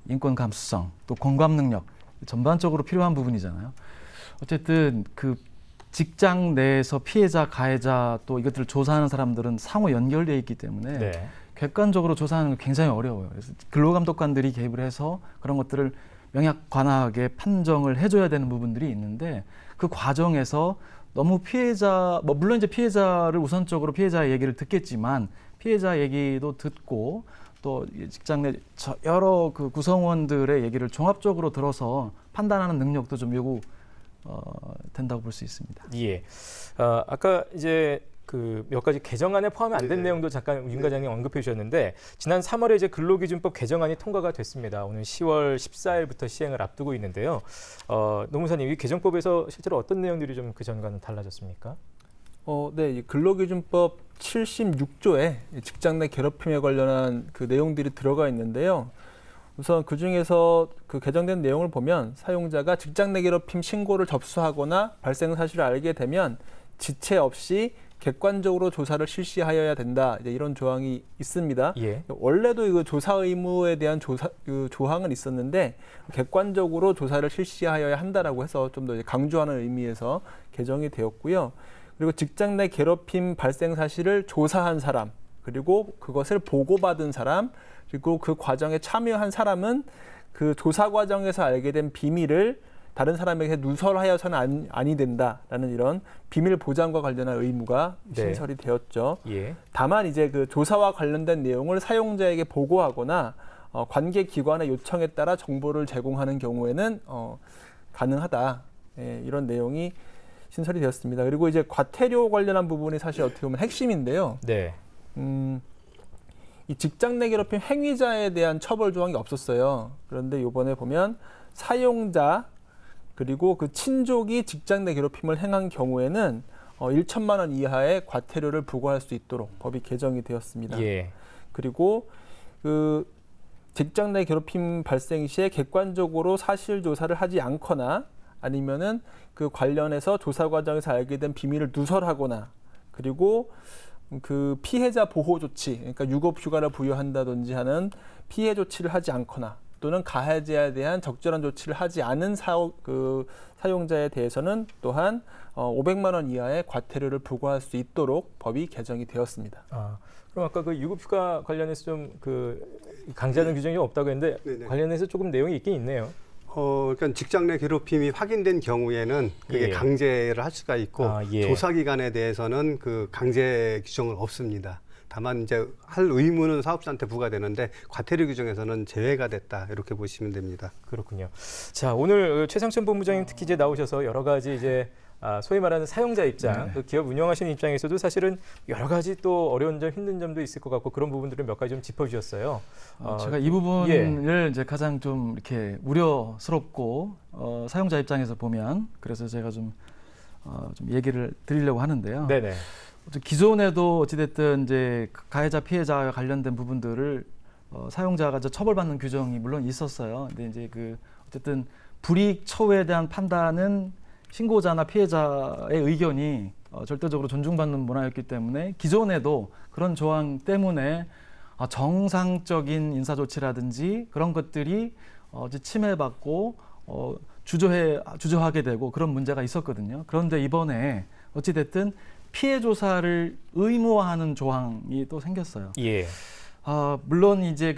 [SPEAKER 3] 인권 감수성, 또 공감 능력 전반적으로 필요한 부분이잖아요. 어쨌든 그 직장 내에서 피해자, 가해자 또 이것들을 조사하는 사람들은 상호 연결돼 있기 때문에
[SPEAKER 1] 네.
[SPEAKER 3] 객관적으로 조사하는 게 굉장히 어려워요. 그래서 근로감독관들이 개입을 해서 그런 것들을 명약관하게 판정을 해줘야 되는 부분들이 있는데 그 과정에서 너무 피해자, 뭐 물론 이제 피해자를 우선적으로 피해자의 얘기를 듣겠지만 피해자 얘기도 듣고 또 직장 내 여러 그 구성원들의 얘기를 종합적으로 들어서 판단하는 능력도 좀 요구 된다고 볼 수 있습니다.
[SPEAKER 1] 예. 아까 이제 그 몇 가지 개정안에 포함이 안 된
[SPEAKER 2] 네네.
[SPEAKER 1] 내용도 잠깐 윤 과장님 언급해 주셨는데 지난 3월에 이제 근로기준법 개정안이 통과가 됐습니다. 오늘 10월 14일부터 시행을 앞두고 있는데요. 노무사님, 이 개정법에서 실제로 어떤 내용들이 좀 그 전과는 달라졌습니까?
[SPEAKER 5] 네, 이 근로기준법 76조에 직장 내 괴롭힘에 관련한 그 내용들이 들어가 있는데요. 우선 그 중에서 그 개정된 내용을 보면 사용자가 직장 내 괴롭힘 신고를 접수하거나 발생 사실을 알게 되면 지체 없이 객관적으로 조사를 실시하여야 된다. 이제 이런 조항이 있습니다.
[SPEAKER 1] 예.
[SPEAKER 5] 원래도 이거 조사 의무에 대한 조항은 있었는데 객관적으로 조사를 실시하여야 한다라고 해서 좀 더 강조하는 의미에서 개정이 되었고요. 그리고 직장 내 괴롭힘 발생 사실을 조사한 사람, 그리고 그것을 보고받은 사람, 그리고 그 과정에 참여한 사람은 그 조사 과정에서 알게 된 비밀을 다른 사람에게 누설하여서는 아니 된다라는 이런 비밀 보장과 관련한 의무가
[SPEAKER 1] 네.
[SPEAKER 5] 신설이 되었죠.
[SPEAKER 1] 예.
[SPEAKER 5] 다만 이제 그 조사와 관련된 내용을 사용자에게 보고하거나 관계 기관의 요청에 따라 정보를 제공하는 경우에는 가능하다. 예, 이런 내용이 신설이 되었습니다. 그리고 이제 과태료 관련한 부분이 사실 어떻게 보면 핵심인데요.
[SPEAKER 1] 네.
[SPEAKER 5] 이 직장 내 괴롭힘 행위자에 대한 처벌 조항이 없었어요. 그런데 이번에 보면 사용자 그리고 그 친족이 직장 내 괴롭힘을 행한 경우에는 1천만 원 이하의 과태료를 부과할 수 있도록 법이 개정이 되었습니다.
[SPEAKER 1] 예.
[SPEAKER 5] 그리고 그 직장 내 괴롭힘 발생 시에 객관적으로 사실 조사를 하지 않거나 아니면은 그 관련해서 조사 과정에서 알게 된 비밀을 누설하거나 그리고 그 피해자 보호 조치, 그러니까 유급 휴가를 부여한다든지 하는 피해 조치를 하지 않거나 또는 가해자에 대한 적절한 조치를 하지 않은 사용자에 대해서는 또한 500만 원 이하의 과태료를 부과할 수 있도록 법이 개정이 되었습니다.
[SPEAKER 1] 그럼 아까 그 유급휴가 관련해서 좀 그 강제하는 규정이 없다고 했는데
[SPEAKER 2] 네네.
[SPEAKER 1] 관련해서 조금 내용이 있긴 있네요.
[SPEAKER 2] 그러니까 직장 내 괴롭힘이 확인된 경우에는 그게
[SPEAKER 1] 예.
[SPEAKER 2] 강제를 할 수가 있고
[SPEAKER 1] 예.
[SPEAKER 2] 조사 기간에 대해서는 그 강제 규정은 없습니다. 다만 이제 할 의무는 사업자한테 부과되는데 과태료 규정에서는 제외가 됐다 이렇게 보시면 됩니다.
[SPEAKER 1] 그렇군요. 자, 오늘 최상천 본부장님 특히 이제 나오셔서 여러 가지 이제 소위 말하는 사용자 입장, 그 기업 운영하시는 입장에서도 사실은 여러 가지 또 어려운 점, 힘든 점도 있을 것 같고 그런 부분들을 몇 가지 좀 짚어주셨어요.
[SPEAKER 3] 제가 이 부분을 이제 가장 좀 이렇게 우려스럽고 사용자 입장에서 보면 그래서 제가 좀 얘기를 드리려고 하는데요.
[SPEAKER 1] 네네.
[SPEAKER 3] 기존에도 어찌됐든 이제 가해자 피해자와 관련된 부분들을 사용자가 이제 처벌받는 규정이 물론 있었어요. 근데 이제 그 어쨌든 불이익 처우에 대한 판단은 신고자나 피해자의 의견이 절대적으로 존중받는 문화였기 때문에 기존에도 그런 조항 때문에 정상적인 인사조치라든지 그런 것들이 침해받고 주저하게 되고 그런 문제가 있었거든요. 그런데 이번에 어찌됐든 피해 조사를 의무화하는 조항이 또 생겼어요.
[SPEAKER 1] 예.
[SPEAKER 3] 물론 이제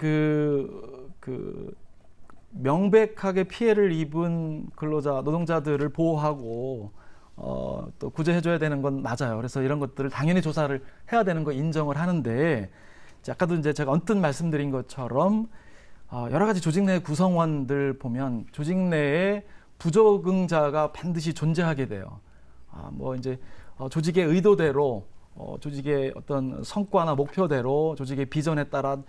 [SPEAKER 3] 명백하게 피해를 입은 노동자들을 보호하고 또 구제해줘야 되는 건 맞아요. 그래서 이런 것들을 당연히 조사를 해야 되는 거 인정을 하는데 아까도 이제 제가 언뜻 말씀드린 것처럼 여러 가지 조직 내 구성원들 보면 조직 내에 부적응자가 반드시 존재하게 돼요. 뭐 이제 조직의 의도대로 조직의 어떤 성과나 목표대로 조직의 비전에 따라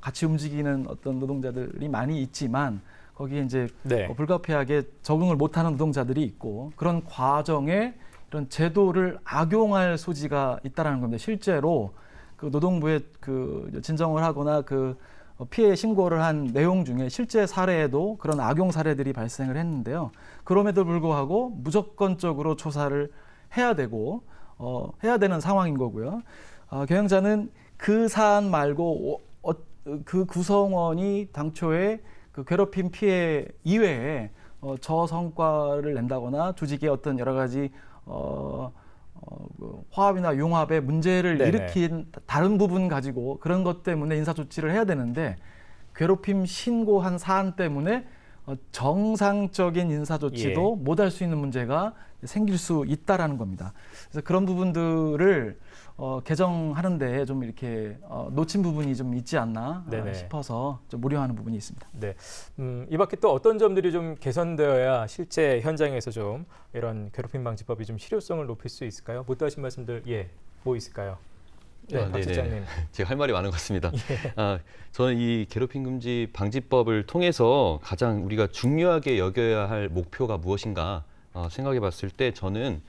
[SPEAKER 3] 같이 움직이는 어떤 노동자들이 많이 있지만 거기에 이제 불가피하게 적응을 못하는 노동자들이 있고 그런 과정에 이런 제도를 악용할 소지가 있다라는 겁니다. 실제로 그 노동부에 그 진정을 하거나 그 피해 신고를 한 내용 중에 실제 사례에도 그런 악용 사례들이 발생을 했는데요. 그럼에도 불구하고 무조건적으로 조사를 해야 되고 해야 되는 상황인 거고요. 경영자는 그 사안 말고 그 구성원이 당초에 그 괴롭힘 피해 이외에 저성과를 낸다거나 조직의 어떤 여러 가지 화합이나 융합의 문제를 일으킨 다른 부분 가지고 그런 것 때문에 인사조치를 해야 되는데 괴롭힘 신고한 사안 때문에 정상적인 인사조치도 못할 수 있는 문제가 생길 수 있다라는 겁니다. 그래서 그런 부분들을 개정하는 데 좀 이렇게 놓친 부분이 좀 있지 않나 싶어서 좀 우려하는 부분이 있습니다.
[SPEAKER 1] 네. 이 밖에 또 어떤 점들이 좀 개선되어야 실제 현장에서 좀 이런 괴롭힘 방지법이 좀 실효성을 높일 수 있을까요? 못다하신 말씀들 뭐 있을까요? 네, 박
[SPEAKER 4] 네네.
[SPEAKER 1] 실장님.
[SPEAKER 4] 제가 할 말이 많은 것 같습니다. 저는 이 괴롭힘 금지 방지법을 통해서 가장 우리가 중요하게 여겨야 할 목표가 무엇인가 생각해 봤을 때 저는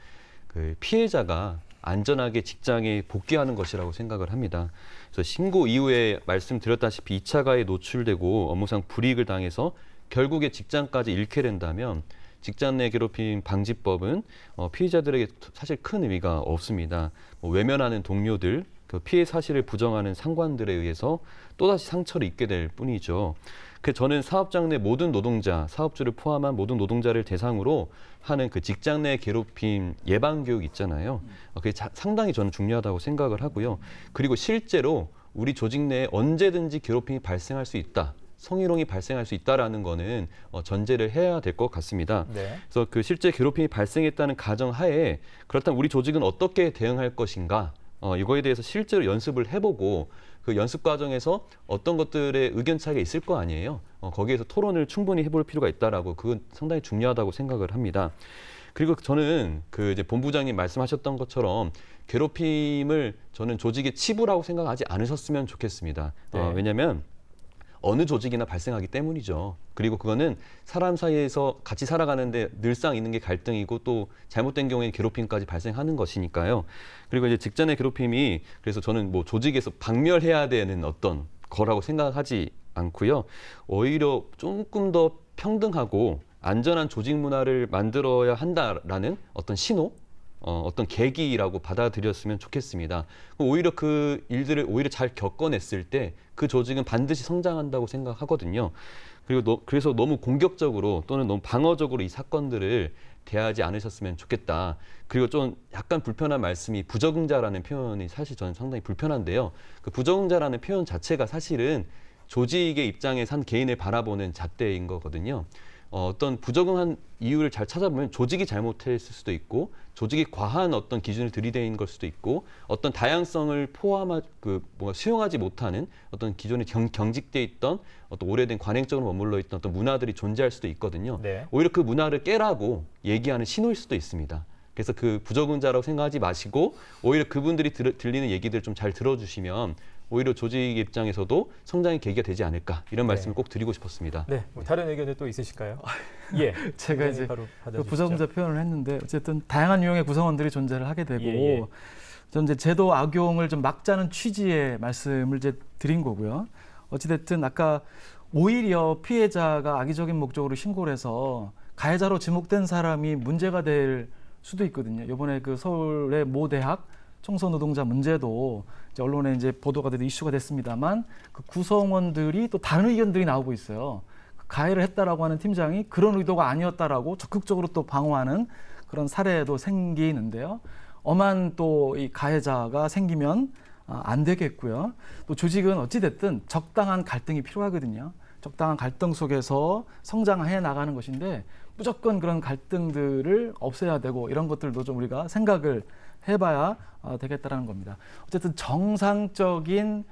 [SPEAKER 4] 그 피해자가 안전하게 직장에 복귀하는 것이라고 생각을 합니다. 그래서 신고 이후에 말씀드렸다시피 2차 가해에 노출되고 업무상 불이익을 당해서 결국에 직장까지 잃게 된다면 직장 내 괴롭힘 방지법은 피해자들에게 사실 큰 의미가 없습니다. 외면하는 동료들, 그 피해 사실을 부정하는 상관들에 의해서 또다시 상처를 입게 될 뿐이죠. 그래서 저는 사업장 내 모든 노동자, 사업주를 포함한 모든 노동자를 대상으로 하는 그 직장 내 괴롭힘 예방 교육 있잖아요. 그게 상당히 저는 중요하다고 생각을 하고요. 그리고 실제로 우리 조직 내에 언제든지 괴롭힘이 발생할 수 있다. 성희롱이 발생할 수 있다라는 거는 전제를 해야 될 것 같습니다.
[SPEAKER 1] 네.
[SPEAKER 4] 그래서 그 실제 괴롭힘이 발생했다는 가정하에 그렇다면 우리 조직은 어떻게 대응할 것인가? 이거에 대해서 실제로 연습을 해보고 그 연습 과정에서 어떤 것들의 의견 차이가 있을 거 아니에요. 거기에서 토론을 충분히 해볼 필요가 있다라고 그건 상당히 중요하다고 생각을 합니다. 그리고 저는 그 이제 본부장님 말씀하셨던 것처럼 괴롭힘을 저는 조직의 치부라고 생각하지 않으셨으면 좋겠습니다.
[SPEAKER 1] 네.
[SPEAKER 4] 왜냐하면 어느 조직이나 발생하기 때문이죠. 그리고 그거는 사람 사이에서 같이 살아가는데 늘상 있는 게 갈등이고 또 잘못된 경우에 괴롭힘까지 발생하는 것이니까요. 그리고 이제 직장 내 괴롭힘이 그래서 저는 뭐 조직에서 박멸해야 되는 어떤 거라고 생각하지 않고요. 오히려 조금 더 평등하고 안전한 조직 문화를 만들어야 한다라는 어떤 신호? 어떤 계기라고 받아들였으면 좋겠습니다. 오히려 그 일들을 오히려 잘 겪어냈을 때 그 조직은 반드시 성장한다고 생각하거든요. 그리고 그래서 너무 공격적으로 또는 너무 방어적으로 이 사건들을 대하지 않으셨으면 좋겠다. 그리고 좀 약간 불편한 말씀이 부적응자라는 표현이 사실 저는 상당히 불편한데요. 그 부적응자라는 표현 자체가 사실은 조직의 입장에서 한 개인을 바라보는 잣대인 거거든요. 어떤 부적응한 이유를 잘 찾아보면 조직이 잘못했을 수도 있고 조직이 과한 어떤 기준을 들이대는 걸 수도 있고 어떤 다양성을 포함한 뭔가 수용하지 못하는 어떤 기존에 경직돼 있던 어떤 오래된 관행적으로 머물러 있던 어떤 문화들이 존재할 수도 있거든요.
[SPEAKER 1] 네.
[SPEAKER 4] 오히려 그 문화를 깨라고 얘기하는 신호일 수도 있습니다. 그래서 그 부적응자라고 생각하지 마시고 오히려 그분들이 들리는 얘기들 좀 잘 들어주시면 오히려 조직 입장에서도 성장의 계기가 되지 않을까 이런 말씀을 꼭 드리고 싶었습니다.
[SPEAKER 1] 네, 뭐 다른 의견이 또 있으실까요? 예,
[SPEAKER 3] 제가 이제
[SPEAKER 1] 바로
[SPEAKER 3] 그
[SPEAKER 1] 받아주시죠.
[SPEAKER 3] 부정자 표현을 했는데 어쨌든 다양한 유형의 구성원들이 존재를 하게 되고
[SPEAKER 1] 예.
[SPEAKER 3] 저는 이제 제도 악용을 좀 막자는 취지의 말씀을 이제 드린 거고요. 어찌됐든 아까 오히려 피해자가 악의적인 목적으로 신고를 해서 가해자로 지목된 사람이 문제가 될 수도 있거든요. 이번에 그 서울의 모 대학 청소 노동자 문제도 이제 언론에 이제 보도가 되도 이슈가 됐습니다만 그 구성원들이 또 다른 의견들이 나오고 있어요. 가해를 했다라고 하는 팀장이 그런 의도가 아니었다라고 적극적으로 또 방어하는 그런 사례도 생기는데요. 엄한 또 이 가해자가 생기면 안 되겠고요. 또 조직은 어찌 됐든 적당한 갈등이 필요하거든요. 적당한 갈등 속에서 성장해 나가는 것인데 무조건 그런 갈등들을 없애야 되고 이런 것들도 좀 우리가 생각을 해봐야 되겠다라는 겁니다. 어쨌든 정상적인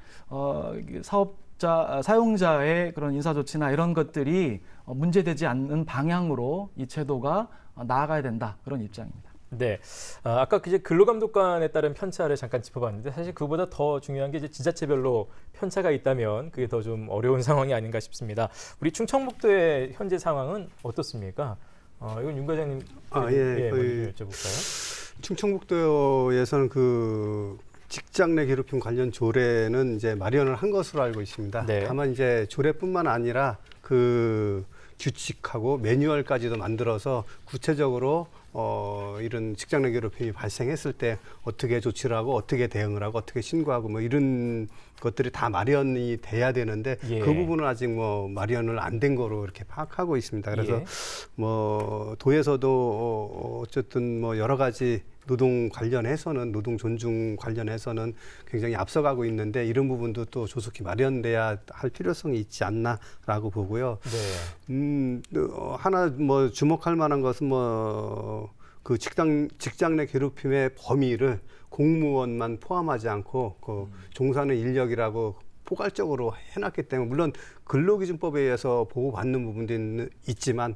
[SPEAKER 3] 사용자의 그런 인사 조치나 이런 것들이 문제되지 않는 방향으로 이 제도가 나아가야 된다 그런 입장입니다.
[SPEAKER 1] 네, 아까 이제 근로감독관에 따른 편차를 잠깐 짚어봤는데 사실 그보다 더 중요한 게 이제 지자체별로 편차가 있다면 그게 더 좀 어려운 상황이 아닌가 싶습니다. 우리 충청북도의 현재 상황은 어떻습니까? 이건 윤 과장님 먼저 여쭤볼까요?
[SPEAKER 2] 충청북도에서는 그 직장 내 괴롭힘 관련 조례는 이제 마련을 한 것으로 알고 있습니다.
[SPEAKER 1] 네.
[SPEAKER 2] 다만 이제 조례뿐만 아니라 그 규칙하고 매뉴얼까지도 만들어서 구체적으로 이런 직장 내 괴롭힘이 발생했을 때 어떻게 조치를 하고 어떻게 대응을 하고 어떻게 신고하고 뭐 이런 것들이 다 마련이 돼야 되는데
[SPEAKER 1] 예.
[SPEAKER 2] 그 부분은 아직 뭐 마련을 안 된 거로 이렇게 파악하고 있습니다. 그래서
[SPEAKER 1] 예.
[SPEAKER 2] 뭐 도에서도 어쨌든 뭐 여러 가지 노동 관련해서는 노동 존중 관련해서는 굉장히 앞서가고 있는데 이런 부분도 또 조속히 마련돼야 할 필요성이 있지 않나라고 보고요.
[SPEAKER 1] 네.
[SPEAKER 2] 하나 뭐 주목할 만한 것은 뭐 그 직장 내 괴롭힘의 범위를 공무원만 포함하지 않고 그 종사하는 인력이라고 포괄적으로 해놨기 때문에 물론 근로기준법에 의해서 보호받는 부분도 있지만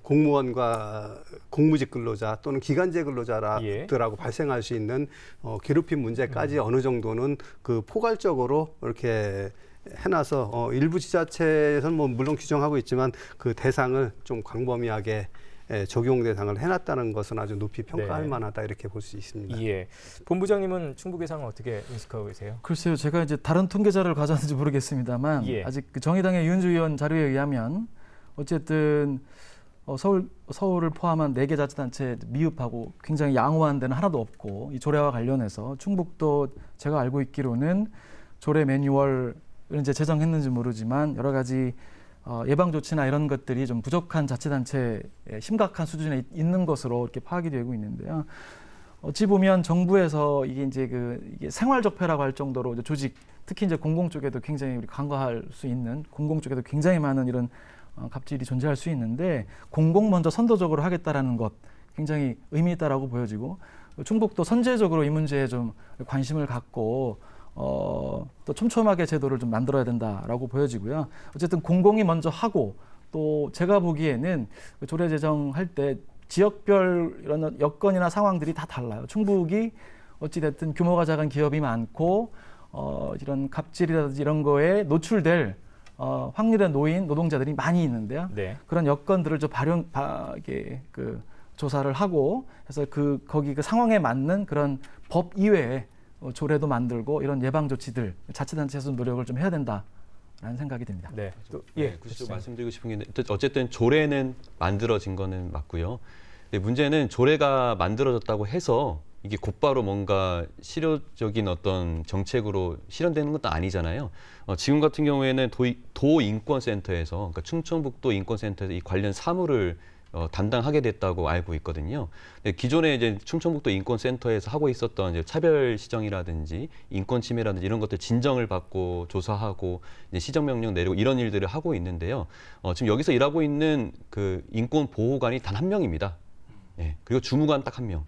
[SPEAKER 2] 공무원과 공무직 근로자 또는 기간제 근로자들하고 발생할 수 있는 괴롭힘 문제까지 어느 정도는 그 포괄적으로 이렇게 해놔서 일부 지자체에서는 뭐 물론 규정하고 있지만 그 대상을 좀 광범위하게 적용 대상을 해놨다는 것은 아주 높이 평가할 만하다 이렇게 볼 수 있습니다.
[SPEAKER 1] 예. 본부장님은 충북의 상황 어떻게 인식하고 계세요?
[SPEAKER 3] 글쎄요, 제가 이제 다른 통계자를 가져왔는지 모르겠습니다만 아직 그 정의당의 유은주 의원 자료에 의하면 어쨌든 서울을 포함한 4개 자치단체 미흡하고 굉장히 양호한 데는 하나도 없고 이 조례와 관련해서 충북도 제가 알고 있기로는 조례 매뉴얼을 이제 제정했는지 모르지만 여러 가지 예방 조치나 이런 것들이 좀 부족한 자치단체에 심각한 수준에 있는 것으로 이렇게 파악이 되고 있는데요. 어찌 보면 정부에서 이게 이제 이게 생활 적폐라고 할 정도로 이제 조직, 특히 이제 공공 쪽에도 굉장히 우리 간과할 수 있는 공공 쪽에도 굉장히 많은 이런 갑질이 존재할 수 있는데 공공 먼저 선도적으로 하겠다라는 것 굉장히 의미 있다라고 보여지고 충북도 선제적으로 이 문제에 좀 관심을 갖고 또 촘촘하게 제도를 좀 만들어야 된다라고 보여지고요. 어쨌든 공공이 먼저 하고 또 제가 보기에는 조례 제정할 때 지역별 이런 여건이나 상황들이 다 달라요. 충북이 어찌됐든 규모가 작은 기업이 많고 이런 갑질이라든지 이런 거에 노출될 확률의 노동자들이 많이 있는데요. 그런 여건들을 좀 조사를 하고 해서 거기 그 상황에 맞는 그런 법 이외에 조례도 만들고 이런 예방 조치들 자치단체에서 노력을 좀 해야 된다라는 생각이 듭니다.
[SPEAKER 1] 네.
[SPEAKER 4] 굳이 말씀드리고 싶은 게 어쨌든 조례는 만들어진 거는 맞고요. 근데 문제는 조례가 만들어졌다고 해서 이게 곧바로 뭔가 실효적인 어떤 정책으로 실현되는 것도 아니잖아요. 지금 같은 경우에는 도인권센터에서 그러니까 충청북도 인권센터에서 이 관련 사무를 담당하게 됐다고 알고 있거든요. 근데 기존에 이제 충청북도 인권센터에서 하고 있었던 이제 차별 시정이라든지 인권 침해라든지 이런 것들 진정을 받고 조사하고 이제 시정 명령 내리고 이런 일들을 하고 있는데요. 지금 여기서 일하고 있는 그 인권 보호관이 단 1명입니다. 예, 그리고 주무관 딱 1명.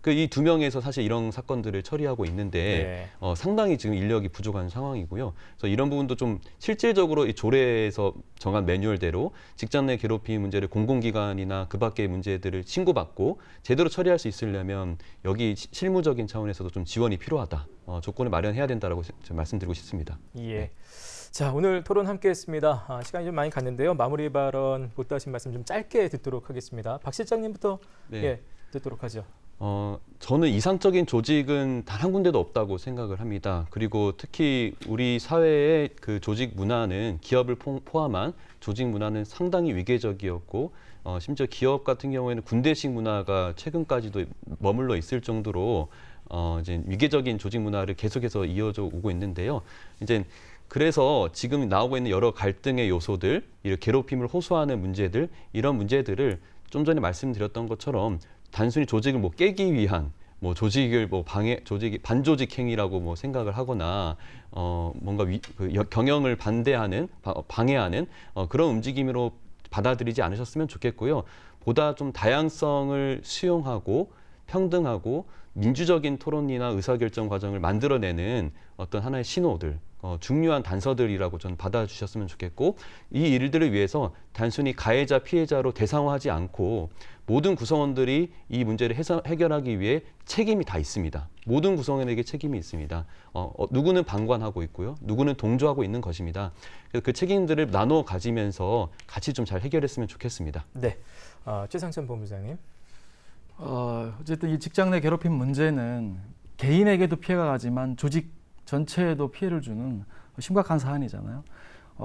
[SPEAKER 4] 이 2명에서 사실 이런 사건들을 처리하고 있는데 상당히 지금 인력이 부족한 상황이고요. 그래서 이런 부분도 좀 실질적으로 이 조례에서 정한 매뉴얼대로 직장 내 괴롭힘 문제를 공공기관이나 그 밖의 문제들을 신고받고 제대로 처리할 수 있으려면 여기 실무적인 차원에서도 좀 지원이 필요하다. 조건을 마련해야 된다라고 말씀드리고 싶습니다.
[SPEAKER 1] 예. 자, 오늘 토론 함께했습니다. 시간이 좀 많이 갔는데요. 마무리 발언 못다 하신 말씀 좀 짧게 듣도록 하겠습니다. 박 실장님부터 듣도록 하죠.
[SPEAKER 4] 저는 이상적인 조직은 단 한 군데도 없다고 생각을 합니다. 그리고 특히 우리 사회의 그 조직 문화는 기업을 포함한 조직 문화는 상당히 위계적이었고 심지어 기업 같은 경우에는 군대식 문화가 최근까지도 머물러 있을 정도로 이제 위계적인 조직 문화를 계속해서 이어져 오고 있는데요. 이제 그래서 지금 나오고 있는 여러 갈등의 요소들, 이런 괴롭힘을 호소하는 문제들, 이런 문제들을 좀 전에 말씀드렸던 것처럼 단순히 조직을 깨기 위한 조직을 반조직 행위라고 생각을 하거나 뭔가 경영을 방해하는 그런 움직임으로 받아들이지 않으셨으면 좋겠고요. 보다 좀 다양성을 수용하고 평등하고 민주적인 토론이나 의사결정 과정을 만들어내는 어떤 하나의 신호들, 중요한 단서들이라고 저는 받아주셨으면 좋겠고 이 일들을 위해서 단순히 가해자, 피해자로 대상화하지 않고 모든 구성원들이 이 문제를 해결하기 위해 책임이 다 있습니다. 모든 구성원에게 책임이 있습니다. 누구는 방관하고 있고요. 누구는 동조하고 있는 것입니다. 그래서 그 책임들을 나눠 가지면서 같이 좀 잘 해결했으면 좋겠습니다.
[SPEAKER 1] 네, 최상천 본부장님.
[SPEAKER 3] 어쨌든 이 직장 내 괴롭힘 문제는 개인에게도 피해가 가지만 조직 전체에도 피해를 주는 심각한 사안이잖아요.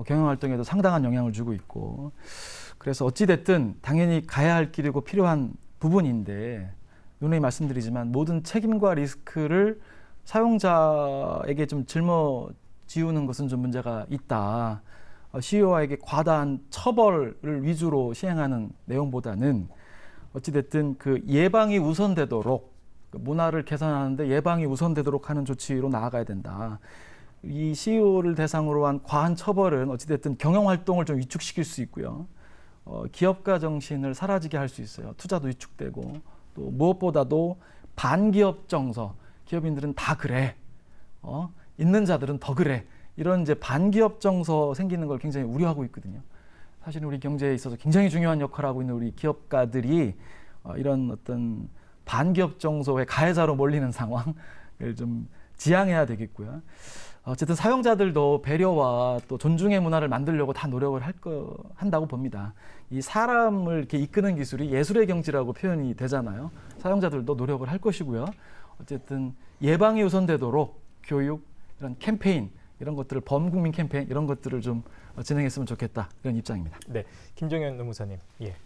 [SPEAKER 3] 경영활동에도 상당한 영향을 주고 있고 그래서 어찌됐든 당연히 가야 할 길이고 필요한 부분인데 누누이 말씀드리지만 모든 책임과 리스크를 사용자에게 좀 짊어지우는 것은 좀 문제가 있다. CEO에게 과다한 처벌을 위주로 시행하는 내용보다는 어찌됐든 그 예방이 우선되도록 문화를 개선하는데 예방이 우선되도록 하는 조치로 나아가야 된다. 이 CEO를 대상으로 한 과한 처벌은 어찌됐든 경영활동을 좀 위축시킬 수 있고요. 기업가 정신을 사라지게 할 수 있어요. 투자도 위축되고 또 무엇보다도 반기업 정서, 기업인들은 다 그래, 있는 자들은 더 그래 이런 이제 반기업 정서 생기는 걸 굉장히 우려하고 있거든요. 사실은 우리 경제에 있어서 굉장히 중요한 역할을 하고 있는 우리 기업가들이 이런 어떤 반기업 정서의 가해자로 몰리는 상황을 좀 지양해야 되겠고요. 어쨌든 사용자들도 배려와 또 존중의 문화를 만들려고 다 노력을 한다고 봅니다. 이 사람을 이렇게 이끄는 기술이 예술의 경지라고 표현이 되잖아요. 사용자들도 노력을 할 것이고요. 어쨌든 예방이 우선되도록 교육, 이런 캠페인, 이런 것들을 범국민 캠페인 이런 것들을 좀 진행했으면 좋겠다 이런 입장입니다.
[SPEAKER 1] 네, 김종현 노무사님. 예.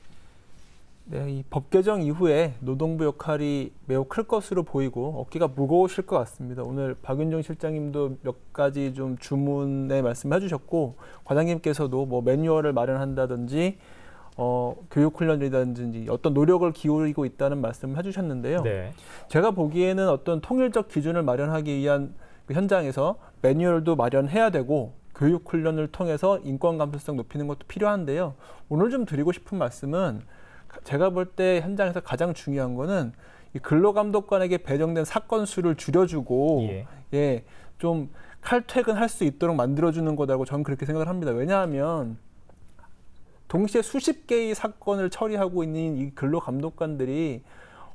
[SPEAKER 5] 네, 이 법 개정 이후에 노동부 역할이 매우 클 것으로 보이고 어깨가 무거우실 것 같습니다. 오늘 박윤정 실장님도 몇 가지 좀 주문의 말씀해 주셨고 과장님께서도 뭐 매뉴얼을 마련한다든지 교육 훈련이라든지 어떤 노력을 기울이고 있다는 말씀을 해주셨는데요.
[SPEAKER 1] 네.
[SPEAKER 5] 제가 보기에는 어떤 통일적 기준을 마련하기 위한 그 현장에서 매뉴얼도 마련해야 되고 교육 훈련을 통해서 인권 감수성 높이는 것도 필요한데요. 오늘 좀 드리고 싶은 말씀은 제가 볼 때 현장에서 가장 중요한 거는 이 근로감독관에게 배정된 사건 수를 줄여주고 좀 칼퇴근할 수 있도록 만들어주는 거라고 저는 그렇게 생각을 합니다. 왜냐하면 동시에 수십 개의 사건을 처리하고 있는 이 근로감독관들이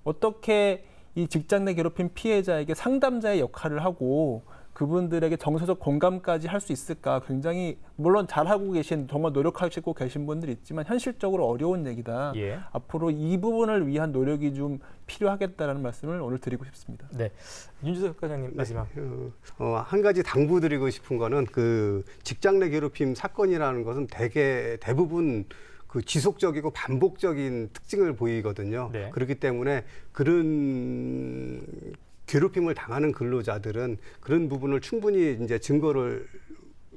[SPEAKER 5] 어떻게 이 직장 내 괴롭힘 피해자에게 상담자의 역할을 하고 그분들에게 정서적 공감까지 할 수 있을까 굉장히 물론 잘하고 계신 정말 노력하시고 계신 분들이 있지만 현실적으로 어려운 얘기다. 앞으로 이 부분을 위한 노력이 좀 필요하겠다라는 말씀을 오늘 드리고 싶습니다.
[SPEAKER 1] 네, 윤주석 과장님 마지막.
[SPEAKER 2] 한 가지 당부드리고 싶은 거는 그 직장 내 괴롭힘 사건이라는 것은 대부분 그 지속적이고 반복적인 특징을 보이거든요.
[SPEAKER 1] 네.
[SPEAKER 2] 그렇기 때문에 그런 괴롭힘을 당하는 근로자들은 그런 부분을 충분히 이제 증거를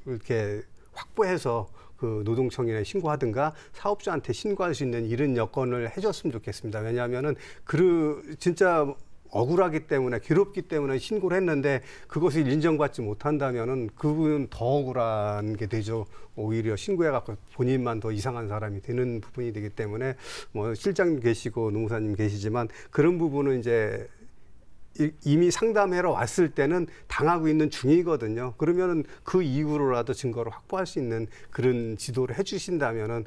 [SPEAKER 2] 이렇게 확보해서 그 노동청에 신고하든가 사업주한테 신고할 수 있는 이런 여건을 해줬으면 좋겠습니다. 왜냐하면은 진짜 억울하기 때문에 괴롭기 때문에 신고를 했는데 그것을 인정받지 못한다면은 그분은 더 억울한 게 되죠. 오히려 신고해갖고 본인만 더 이상한 사람이 되는 부분이 되기 때문에 뭐 실장님 계시고 노무사님 계시지만 그런 부분은 이제 이미 상담하러 왔을 때는 당하고 있는 중이거든요. 그러면은 그 이후로라도 증거를 확보할 수 있는 그런 지도를 해주신다면은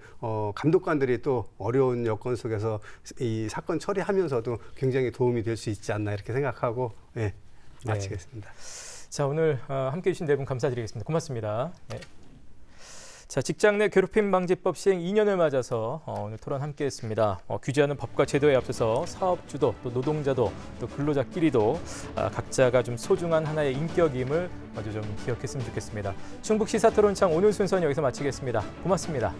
[SPEAKER 2] 감독관들이 또 어려운 여건 속에서 이 사건 처리하면서도 굉장히 도움이 될 수 있지 않나 이렇게 생각하고 마치겠습니다.
[SPEAKER 1] 자, 오늘 함께해 주신 네 분 감사드리겠습니다. 고맙습니다. 네. 자, 직장 내 괴롭힘 방지법 시행 2년을 맞아서 오늘 토론 함께했습니다. 규제하는 법과 제도에 앞서서 사업주도 또 노동자도 또 근로자끼리도 각자가 좀 소중한 하나의 인격임을 먼저 좀 기억했으면 좋겠습니다. 충북 시사토론창 오늘 순서는 여기서 마치겠습니다. 고맙습니다.